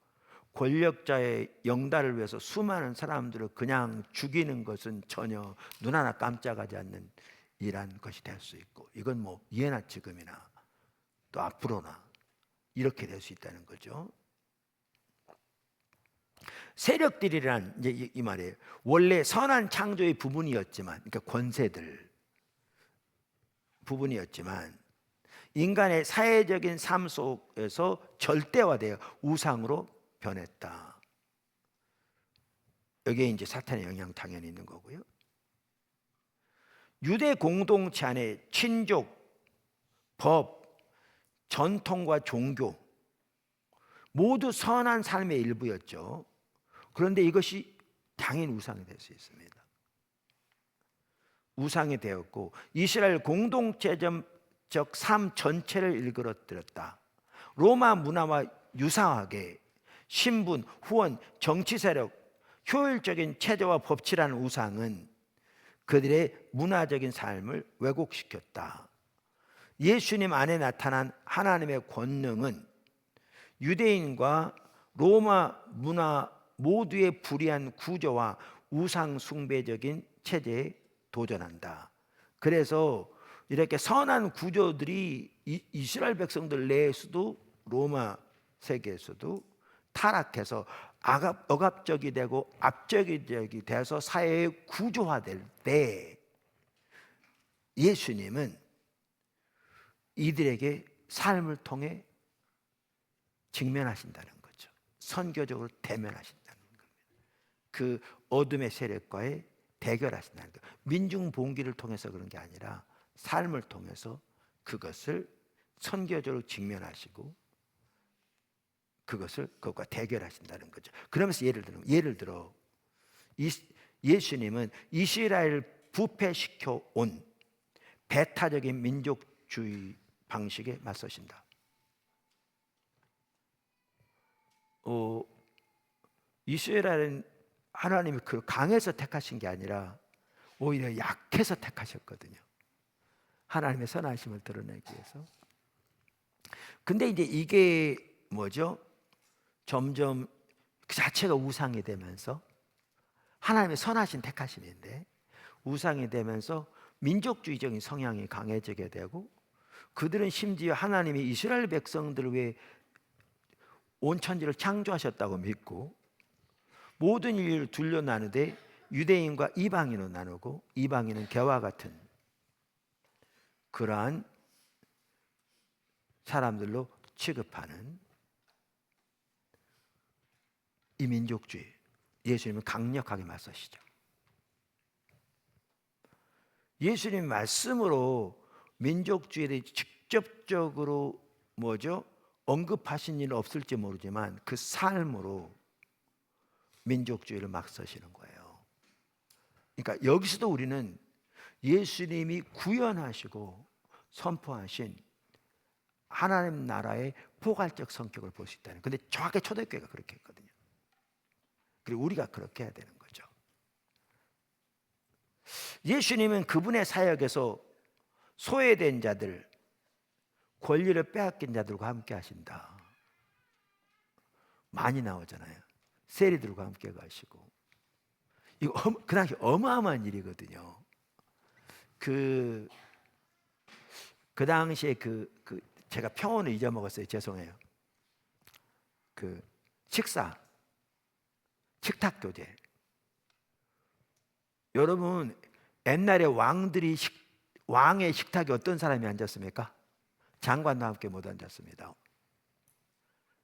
권력자의 영달을 위해서 수많은 사람들을 그냥 죽이는 것은 전혀 눈 하나 깜짝하지 않는 이란 것이 될 수 있고, 이건 뭐 예나 지금이나 또 앞으로나 이렇게 될 수 있다는 거죠. 세력들이란 이제 이 말이에요. 원래 선한 창조의 부분이었지만, 그러니까 권세들 부분이었지만 인간의 사회적인 삶 속에서 절대화되어 우상으로 변했다. 여기에 이제 사탄의 영향 당연히 있는 거고요. 유대 공동체 안에 친족, 법, 전통과 종교 모두 선한 삶의 일부였죠. 그런데 이것이 당연히 우상이 될 수 있습니다. 우상이 되었고 이스라엘 공동체적 삶 전체를 일그러뜨렸다. 로마 문화와 유사하게 신분, 후원, 정치 세력, 효율적인 체제와 법치라는 우상은 그들의 문화적인 삶을 왜곡시켰다. 예수님 안에 나타난 하나님의 권능은 유대인과 로마 문화 모두의 불의한 구조와 우상 숭배적인 체제에 도전한다. 그래서 이렇게 선한 구조들이 이스라엘 백성들 내에서도 로마 세계에서도 타락해서 억압적이 되고 압적이 돼서 사회의 구조화될 때 예수님은 이들에게 삶을 통해 직면하신다는 거죠. 선교적으로 대면하신다는 겁니다. 그 어둠의 세력과의 대결하신다는 거예요. 민중봉기를 통해서 그런 게 아니라 삶을 통해서 그것을 선교적으로 직면하시고 그것과 대결하신다는 거죠. 그러면서 예를 들어 예수님은 이스라엘을 부패시켜 온 배타적인 민족주의 방식에 맞서신다. 이스라엘은 하나님이 그 강해서 택하신 게 아니라 오히려 약해서 택하셨거든요. 하나님의 선하심을 드러내기 위해서. 근데 이제 이게 뭐죠? 점점 그 자체가 우상이 되면서 하나님의 선하신 택하심인데 우상이 되면서 민족주의적인 성향이 강해지게 되고 그들은 심지어 하나님이 이스라엘 백성들을 위해 온 천지를 창조하셨다고 믿고 모든 인류를 둘러 나누되 유대인과 이방인으로 나누고 이방인은 개와 같은 그러한 사람들로 취급하는 이 민족주의, 예수님은 강력하게 맞서시죠. 예수님 말씀으로 민족주의에 대해 직접적으로 언급하신 일은 없을지 모르지만 그 삶으로 민족주의를 막 서시는 거예요. 그러니까 여기서도 우리는 예수님이 구현하시고 선포하신 하나님 나라의 포괄적 성격을 볼 수 있다는. 근데 정확히 초대교회가 그렇게 했거든요. 그리고 우리가 그렇게 해야 되는 거죠. 예수님은 그분의 사역에서 소외된 자들, 권리를 빼앗긴 자들과 함께 하신다. 많이 나오잖아요. 세리들과 함께 가시고. 이거 그 당시 어마어마한 일이거든요. 그 당시에 제가 평온을 잊어먹었어요. 죄송해요. 그 식탁 교제. 여러분 옛날에 왕의 식탁에 어떤 사람이 앉았습니까? 장관과 함께 못 앉았습니다.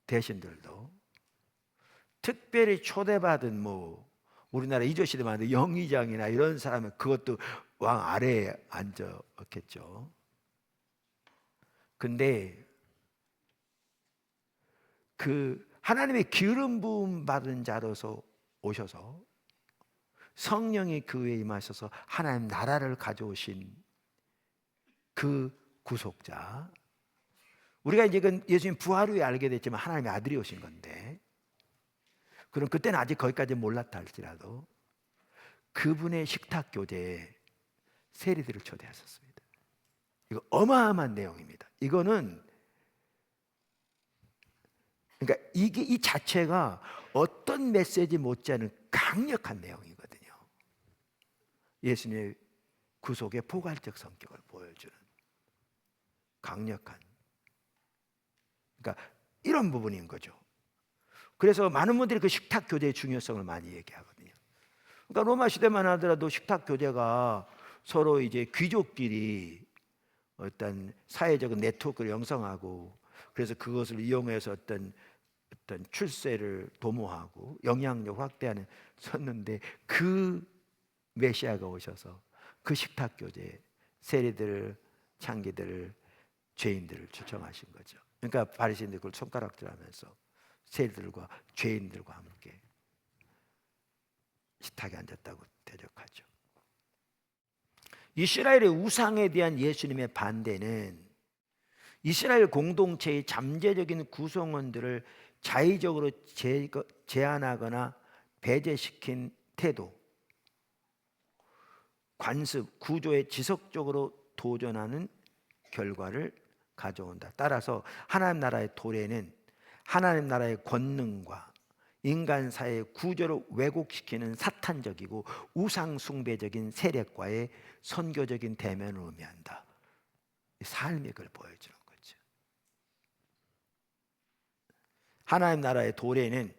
대신들도 특별히 초대받은 우리나라 이조시대 만든 영의장이나 이런 사람은 그것도 왕 아래에 앉았겠죠. 근데 그 하나님의 기름 부음 받은 자로서 오셔서 성령이 그 위에 임하셔서 하나님 나라를 가져오신 그 구속자. 우리가 이제 예수님 부활 후에 알게 됐지만 하나님의 아들이 오신 건데, 그럼 그때는 아직 거기까지 몰랐다 할지라도 그분의 식탁 교제에 세리들을 초대하셨습니다. 이거 어마어마한 내용입니다. 이거는 그러니까 이 자체가 어떤 메시지 못지않은 강력한 내용이거든요. 예수님의 구속의 포괄적 성격을 보여주는 강력한. 그러니까 이런 부분인 거죠. 그래서 많은 분들이 그 식탁 교제의 중요성을 많이 얘기하거든요. 그러니까 로마 시대만 하더라도 식탁 교제가 서로 이제 귀족끼리 어떤 사회적인 네트워크를 형성하고 그래서 그것을 이용해서 어떤 출세를 도모하고 영향력 확대하는 섰는데 그 메시아가 오셔서 그 식탁 교제에 세리들, 창기들, 죄인들을 초청하신 거죠. 그러니까 바리새인들 그걸 손가락질하면서 세리들과 죄인들과 함께 식탁에 앉았다고 대적하죠. 이스라엘의 우상에 대한 예수님의 반대는 이스라엘 공동체의 잠재적인 구성원들을 자의적으로 제한하거나 배제시킨 태도, 관습, 구조에 지속적으로 도전하는 결과를 가져온다. 따라서 하나님 나라의 도래는 하나님 나라의 권능과 인간 사회의 구조를 왜곡시키는 사탄적이고 우상 숭배적인 세력과의 선교적인 대면을 의미한다. 삶이 그걸 보여주는 거죠. 하나님 나라의 도래는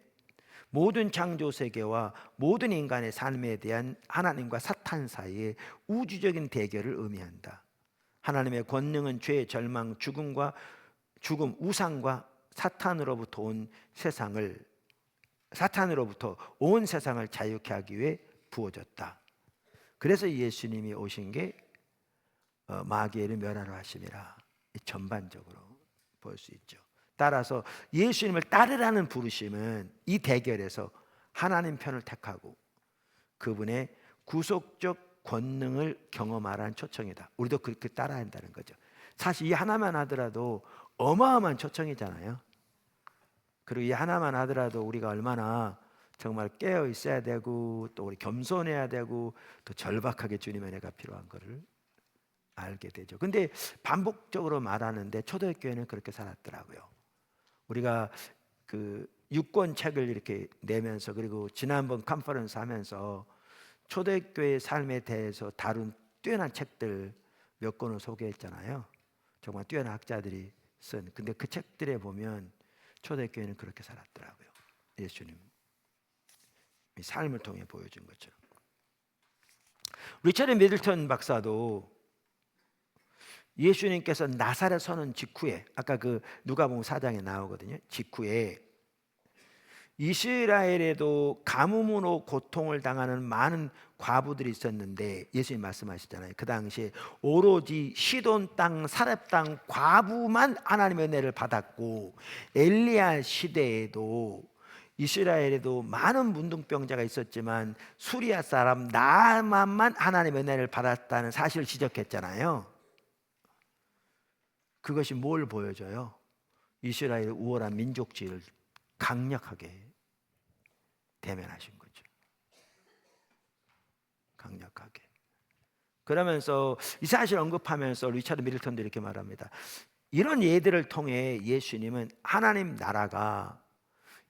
모든 창조 세계와 모든 인간의 삶에 대한 하나님과 사탄 사이의 우주적인 대결을 의미한다. 하나님의 권능은 죄, 절망, 죽음, 우상과 사탄으로부터 온 세상을 자유케 하기 위해 부어졌다. 그래서 예수님이 오신 게 마귀를 멸하러 하심이라, 전반적으로 볼 수 있죠. 따라서 예수님을 따르라는 부르심은 이 대결에서 하나님 편을 택하고 그분의 구속적 권능을 경험하라는 초청이다. 우리도 그렇게 따라야 한다는 거죠. 사실 이 하나만 하더라도 어마어마한 초청이잖아요. 그리고 이 하나만 하더라도 우리가 얼마나 정말 깨어 있어야 되고 또 우리 겸손해야 되고 또 절박하게 주님의 은혜가 필요한 것을 알게 되죠. 근데 반복적으로 말하는데 초대교회는 그렇게 살았더라고요. 우리가 그 유권 책을 이렇게 내면서, 그리고 지난번 컨퍼런스 하면서 초대교회 삶에 대해서 다룬 뛰어난 책들 몇 권을 소개했잖아요. 정말 뛰어난 학자들이 쓴. 근데 그 책들에 보면 초대교회는 그렇게 살았더라고요. 예수님 삶을 통해 보여준 것처럼. 리처드 미들턴 박사도 예수님께서 나사렛 서는 직후에, 아까 그 누가복음 4장에 나오거든요. 직후에 이스라엘에도 가뭄으로 고통을 당하는 많은 과부들이 있었는데 예수님 말씀하시잖아요. 그 당시에 오로지 시돈 땅, 사렙 땅 과부만 하나님의 은혜를 받았고, 엘리야 시대에도 이스라엘에도 많은 문둥병자가 있었지만 수리아 사람 나만만 하나님의 은혜를 받았다는 사실을 지적했잖아요. 그것이 뭘 보여줘요? 이스라엘의 우월한 민족주의를 강력하게 대면하신 거죠. 강력하게. 그러면서 이 사실을 언급하면서 리처드 미들턴도 이렇게 말합니다. 이런 예들을 통해 예수님은 하나님 나라가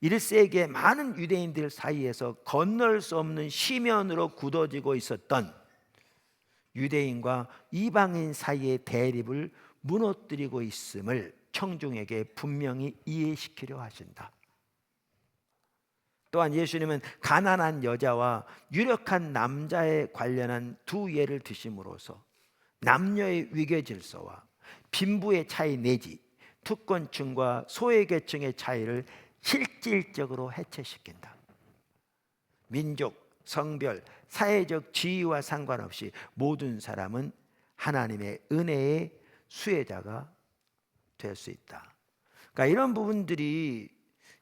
1세기에 많은 유대인들 사이에서 건널 수 없는 시면으로 굳어지고 있었던 유대인과 이방인 사이의 대립을 무너뜨리고 있음을 청중에게 분명히 이해시키려 하신다. 또한 예수님은 가난한 여자와 유력한 남자에 관련한 두 예를 드심으로써 남녀의 위계 질서와 빈부의 차이 내지 특권층과 소외계층의 차이를 실질적으로 해체시킨다. 민족, 성별, 사회적 지위와 상관없이 모든 사람은 하나님의 은혜의 수혜자가 될 수 있다. 그러니까 이런 부분들이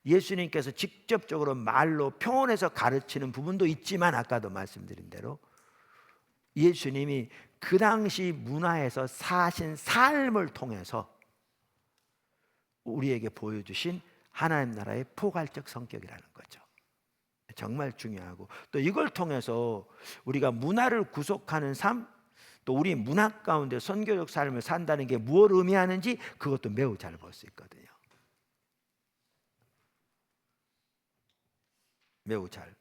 예수님께서 직접적으로 말로 표현해서 가르치는 부분도 있지만, 아까도 말씀드린 대로 예수님이 그 당시 문화에서 사신 삶을 통해서 우리에게 보여주신 하나님 나라의 포괄적 성격이라는 거죠. 정말 중요하고, 또 이걸 통해서 우리가 문화를 구속하는 삶, 또 우리 문화 가운데 선교적 삶을 산다는 게 무엇을 의미하는지 그것도 매우 잘 볼 수 있거든요. 매우 잘.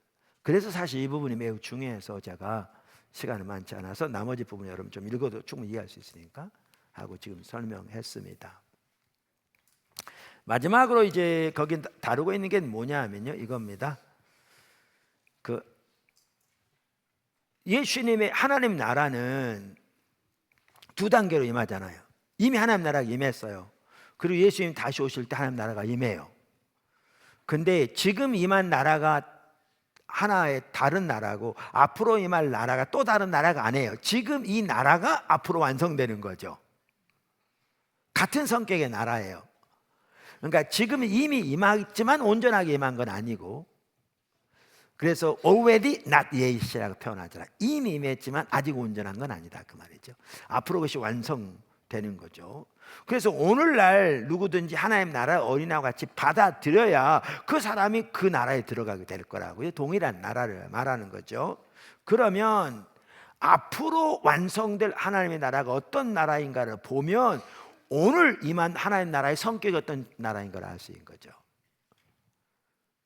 그래서 사실 이 부분이 매우 중요해서 제가 시간이 많지 않아서 나머지 부분 여러분 좀 읽어도 충분히 이해할 수 있으니까 하고 지금 설명했습니다. 마지막으로 이제 거기 다루고 있는 게 뭐냐 하면요, 이겁니다. 그 예수님의 하나님 나라는 두 단계로 임하잖아요. 이미 하나님 나라가 임했어요. 그리고 예수님 다시 오실 때 하나님 나라가 임해요. 근데 지금 임한 나라가 하나의 다른 나라고 앞으로 임할 나라가 또 다른 나라가 아니에요. 지금 이 나라가 앞으로 완성되는 거죠. 같은 성격의 나라예요. 그러니까 지금 이미 임했지만 온전하게 임한 건 아니고, 그래서 already not yet이라고 표현하잖아요. 이미 임했지만 아직 온전한 건 아니다, 그 말이죠. 앞으로 그것이 완성되는 거죠. 그래서 오늘날 누구든지 하나님 나라 어린아이와 같이 받아들여야 그 사람이 그 나라에 들어가게 될 거라고요. 동일한 나라를 말하는 거죠. 그러면 앞으로 완성될 하나님의 나라가 어떤 나라인가를 보면 오늘 임한 하나님 나라의 성격이 어떤 나라인 걸 알 수 있는 거죠.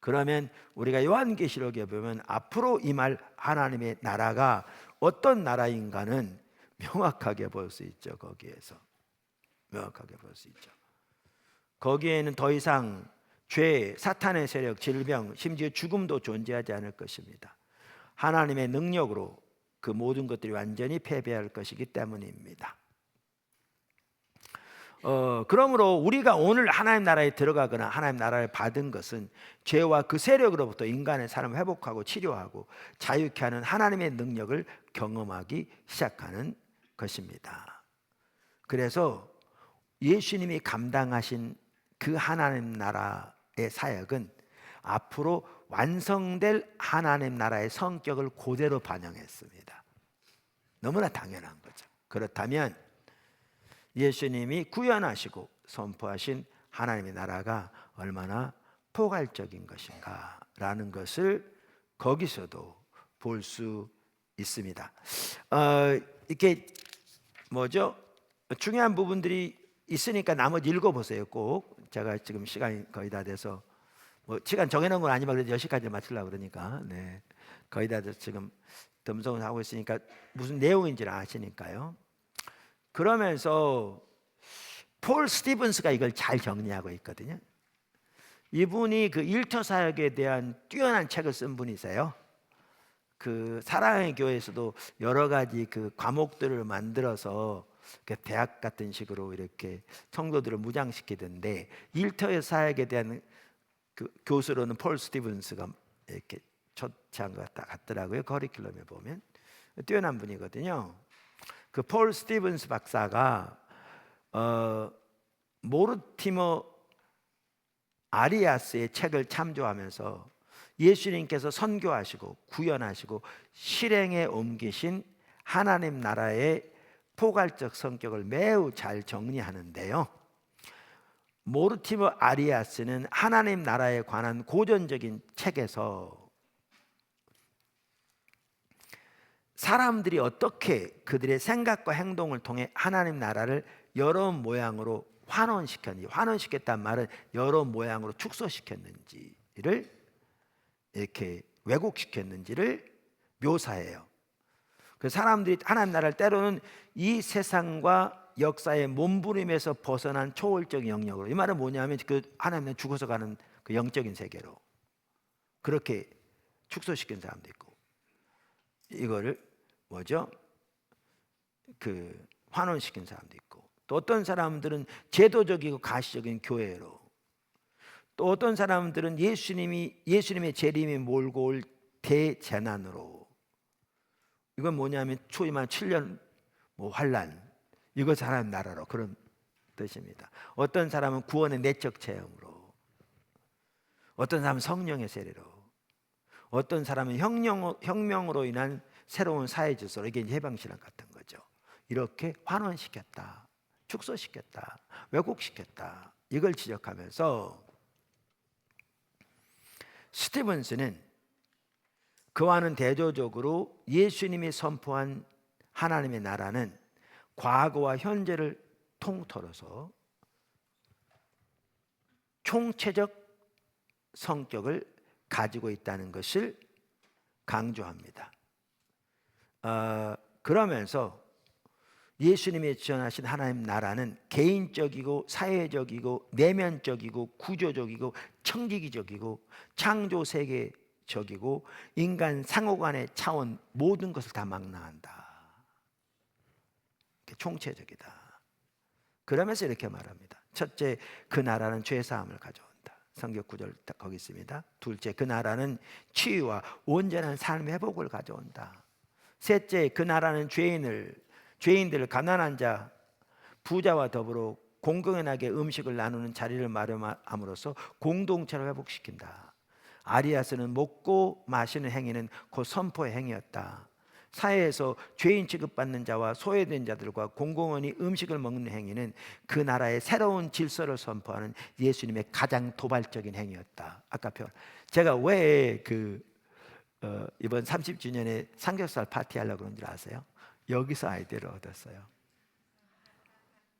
그러면 우리가 요한계시록에 보면 앞으로 임할 하나님의 나라가 어떤 나라인가는 명확하게 볼 수 있죠. 거기에서 명확하게 볼 수 있죠. 거기에는 더 이상 죄, 사탄의 세력, 질병, 심지어 죽음도 존재하지 않을 것입니다. 하나님의 능력으로 그 모든 것들이 완전히 패배할 것이기 때문입니다. 그러므로 우리가 오늘 하나님 나라에 들어가거나 하나님 나라를 받은 것은 죄와 그 세력으로부터 인간의 삶을 회복하고 치료하고 자유케 하는 하나님의 능력을 경험하기 시작하는 것입니다. 그래서 예수님이 감당하신 그 하나님 나라의 사역은 앞으로 완성될 하나님 나라의 성격을 그대로 반영했습니다. 너무나 당연한 거죠. 그렇다면 예수님이 구현하시고 선포하신 하나님의 나라가 얼마나 포괄적인 것인가 라는 것을 거기서도 볼 수 있습니다. 이렇게 중요한 부분들이 있으니까 나머지 읽어보세요. 꼭 제가 지금 시간이 거의 다 돼서 시간 정해놓은 건 아니지만 그래도 10시까지 마치려고 그러니까 거의 다 돼서 지금 덤성을 하고 있으니까 무슨 내용인지를 아시니까요. 그러면서 폴 스티븐스가 이걸 잘 정리하고 있거든요. 이분이 그 일터 사역에 대한 뛰어난 책을 쓴 분이세요. 그 사랑의 교회에서도 여러 가지 그 과목들을 만들어서 대학 같은 식으로 이렇게 성도들을 무장시키던데 일터의 사역에 대한 그 교수로는 폴 스티븐스가 이렇게 초청한 것 같더라고요. 커리큘럼에 보면 뛰어난 분이거든요. 그 폴 스티븐스 박사가 모르티머 아리아스의 책을 참조하면서 예수님께서 선교하시고 구현하시고 실행에 옮기신 하나님 나라의 포괄적 성격을 매우 잘 정리하는데요. 모르티머 아리아스는 하나님 나라에 관한 고전적인 책에서 사람들이 어떻게 그들의 생각과 행동을 통해 하나님 나라를 여러 모양으로 환원시켰다는 말은 여러 모양으로 축소시켰는지를 이렇게 왜곡시켰는지를 묘사해요. 그 사람들이 하나님 나라를 때로는 이 세상과 역사의 몸부림에서 벗어난 초월적인 영역으로, 이 말은 뭐냐면 그 하나님은 죽어서 가는 그 영적인 세계로 그렇게 축소시킨 사람도 있고, 이거를 그 환원시킨 사람도 있고, 또 어떤 사람들은 제도적이고 가시적인 교회로, 또 어떤 사람들은 예수님의 재림이 몰고 올 대재난으로, 이건 뭐냐면 초임한 7년 환란, 이거 하나님 나라로, 그런 뜻입니다. 어떤 사람은 구원의 내적 체험으로, 어떤 사람은 성령의 세례로, 어떤 사람은 혁명으로 인한 새로운 사회 질서로, 이게 해방신앙 같은 거죠. 이렇게 환원시켰다, 축소시켰다, 왜곡시켰다, 이걸 지적하면서 스티븐스는 그와는 대조적으로 예수님이 선포한 하나님의 나라는 과거와 현재를 통틀어서 총체적 성격을 가지고 있다는 것을 강조합니다. 그러면서 예수님이 지원하신 하나님 나라는 개인적이고 사회적이고 내면적이고 구조적이고 청지기적이고 창조 세계적이고 인간 상호간의 차원 모든 것을 다 망라한다. 총체적이다. 그러면서 이렇게 말합니다. 첫째, 그 나라는 죄사함을 가져온다. 성경 구절 거기 있습니다. 둘째, 그 나라는 치유와 온전한 삶의 회복을 가져온다. 셋째, 그 나라는 죄인들, 가난한 자, 부자와 더불어 공공연하게 음식을 나누는 자리를 마련함으로써 공동체를 회복시킨다. 아리아스는 먹고 마시는 행위는 곧 선포의 행위였다. 사회에서 죄인 취급받는 자와 소외된 자들과 공공연히 음식을 먹는 행위는 그 나라의 새로운 질서를 선포하는 예수님의 가장 도발적인 행위였다. 아까 제가 왜 이번 30주년에 삼겹살 파티 하려고 그런 줄 아세요? 여기서 아이디어를 얻었어요.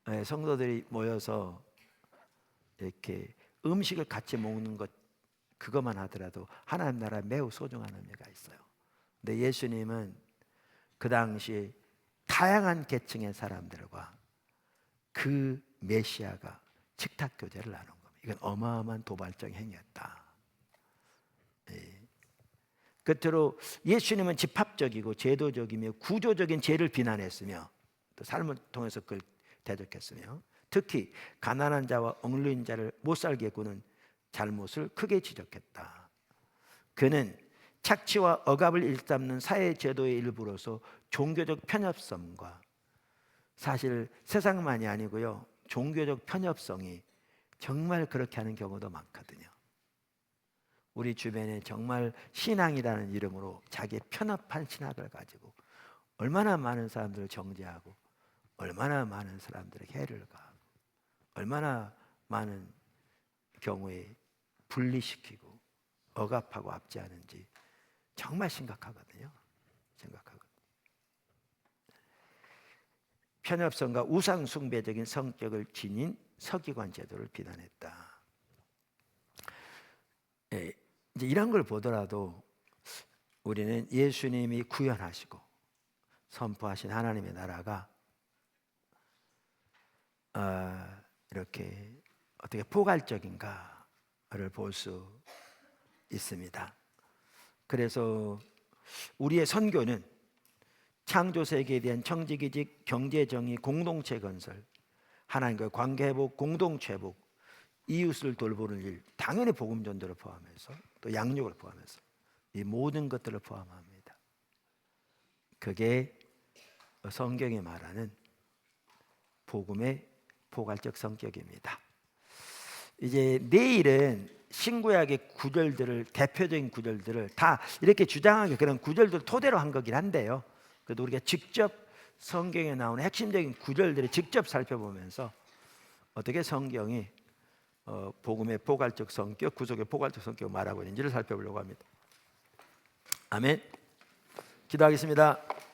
네, 성도들이 모여서 이렇게 음식을 같이 먹는 것 그것만 하더라도 하나님 나라에 매우 소중한 의미가 있어요. 근데 예수님은 그 당시 다양한 계층의 사람들과 그 메시아가 직탁 교제를 나눈 겁니다. 이건 어마어마한 도발적 행위였다. 예. 끝으로 예수님은 집합적이고 제도적이며 구조적인 죄를 비난했으며 또 삶을 통해서 그걸 대적했으며 특히 가난한 자와 억눌린 자를 못 살게 구는 잘못을 크게 지적했다. 그는 착취와 억압을 일삼는 사회 제도의 일부로서 종교적 편협성과 사실 세상만이 아니고요, 종교적 편협성이 정말 그렇게 하는 경우도 많거든요. 우리 주변에 정말 신앙이라는 이름으로 자기의 편협한 신학을 가지고 얼마나 많은 사람들을 정죄하고 얼마나 많은 사람들에게 해를 가하고 얼마나 많은 경우에 분리시키고 억압하고 압제하는지 정말 심각하거든요. 심각하거든요. 편협성과 우상 숭배적인 성격을 지닌 서기관 제도를 비난했다. 예, 이제 이런 걸 보더라도 우리는 예수님이 구현하시고 선포하신 하나님의 나라가 이렇게 어떻게 포괄적인가를 볼 수 있습니다. 그래서 우리의 선교는 창조 세계에 대한 청지기직, 경제정의, 공동체 건설, 하나님과 관계 회복, 공동체 회복, 이웃을 돌보는 일, 당연히 복음 전도를 포함해서 또 양육을 포함해서 이 모든 것들을 포함합니다. 그게 성경이 말하는 복음의 포괄적 성격입니다. 이제 내일은 신구약의 구절들을, 대표적인 구절들을 다 이렇게 주장하게 그런 구절들 토대로 한 거긴 한데요, 그래도 우리가 직접 성경에 나오는 핵심적인 구절들을 직접 살펴보면서 어떻게 성경이 복음의 포괄적 성격, 구속의 포괄적 성격을 말하고 있는지를 살펴보려고 합니다. 아멘. 기도하겠습니다.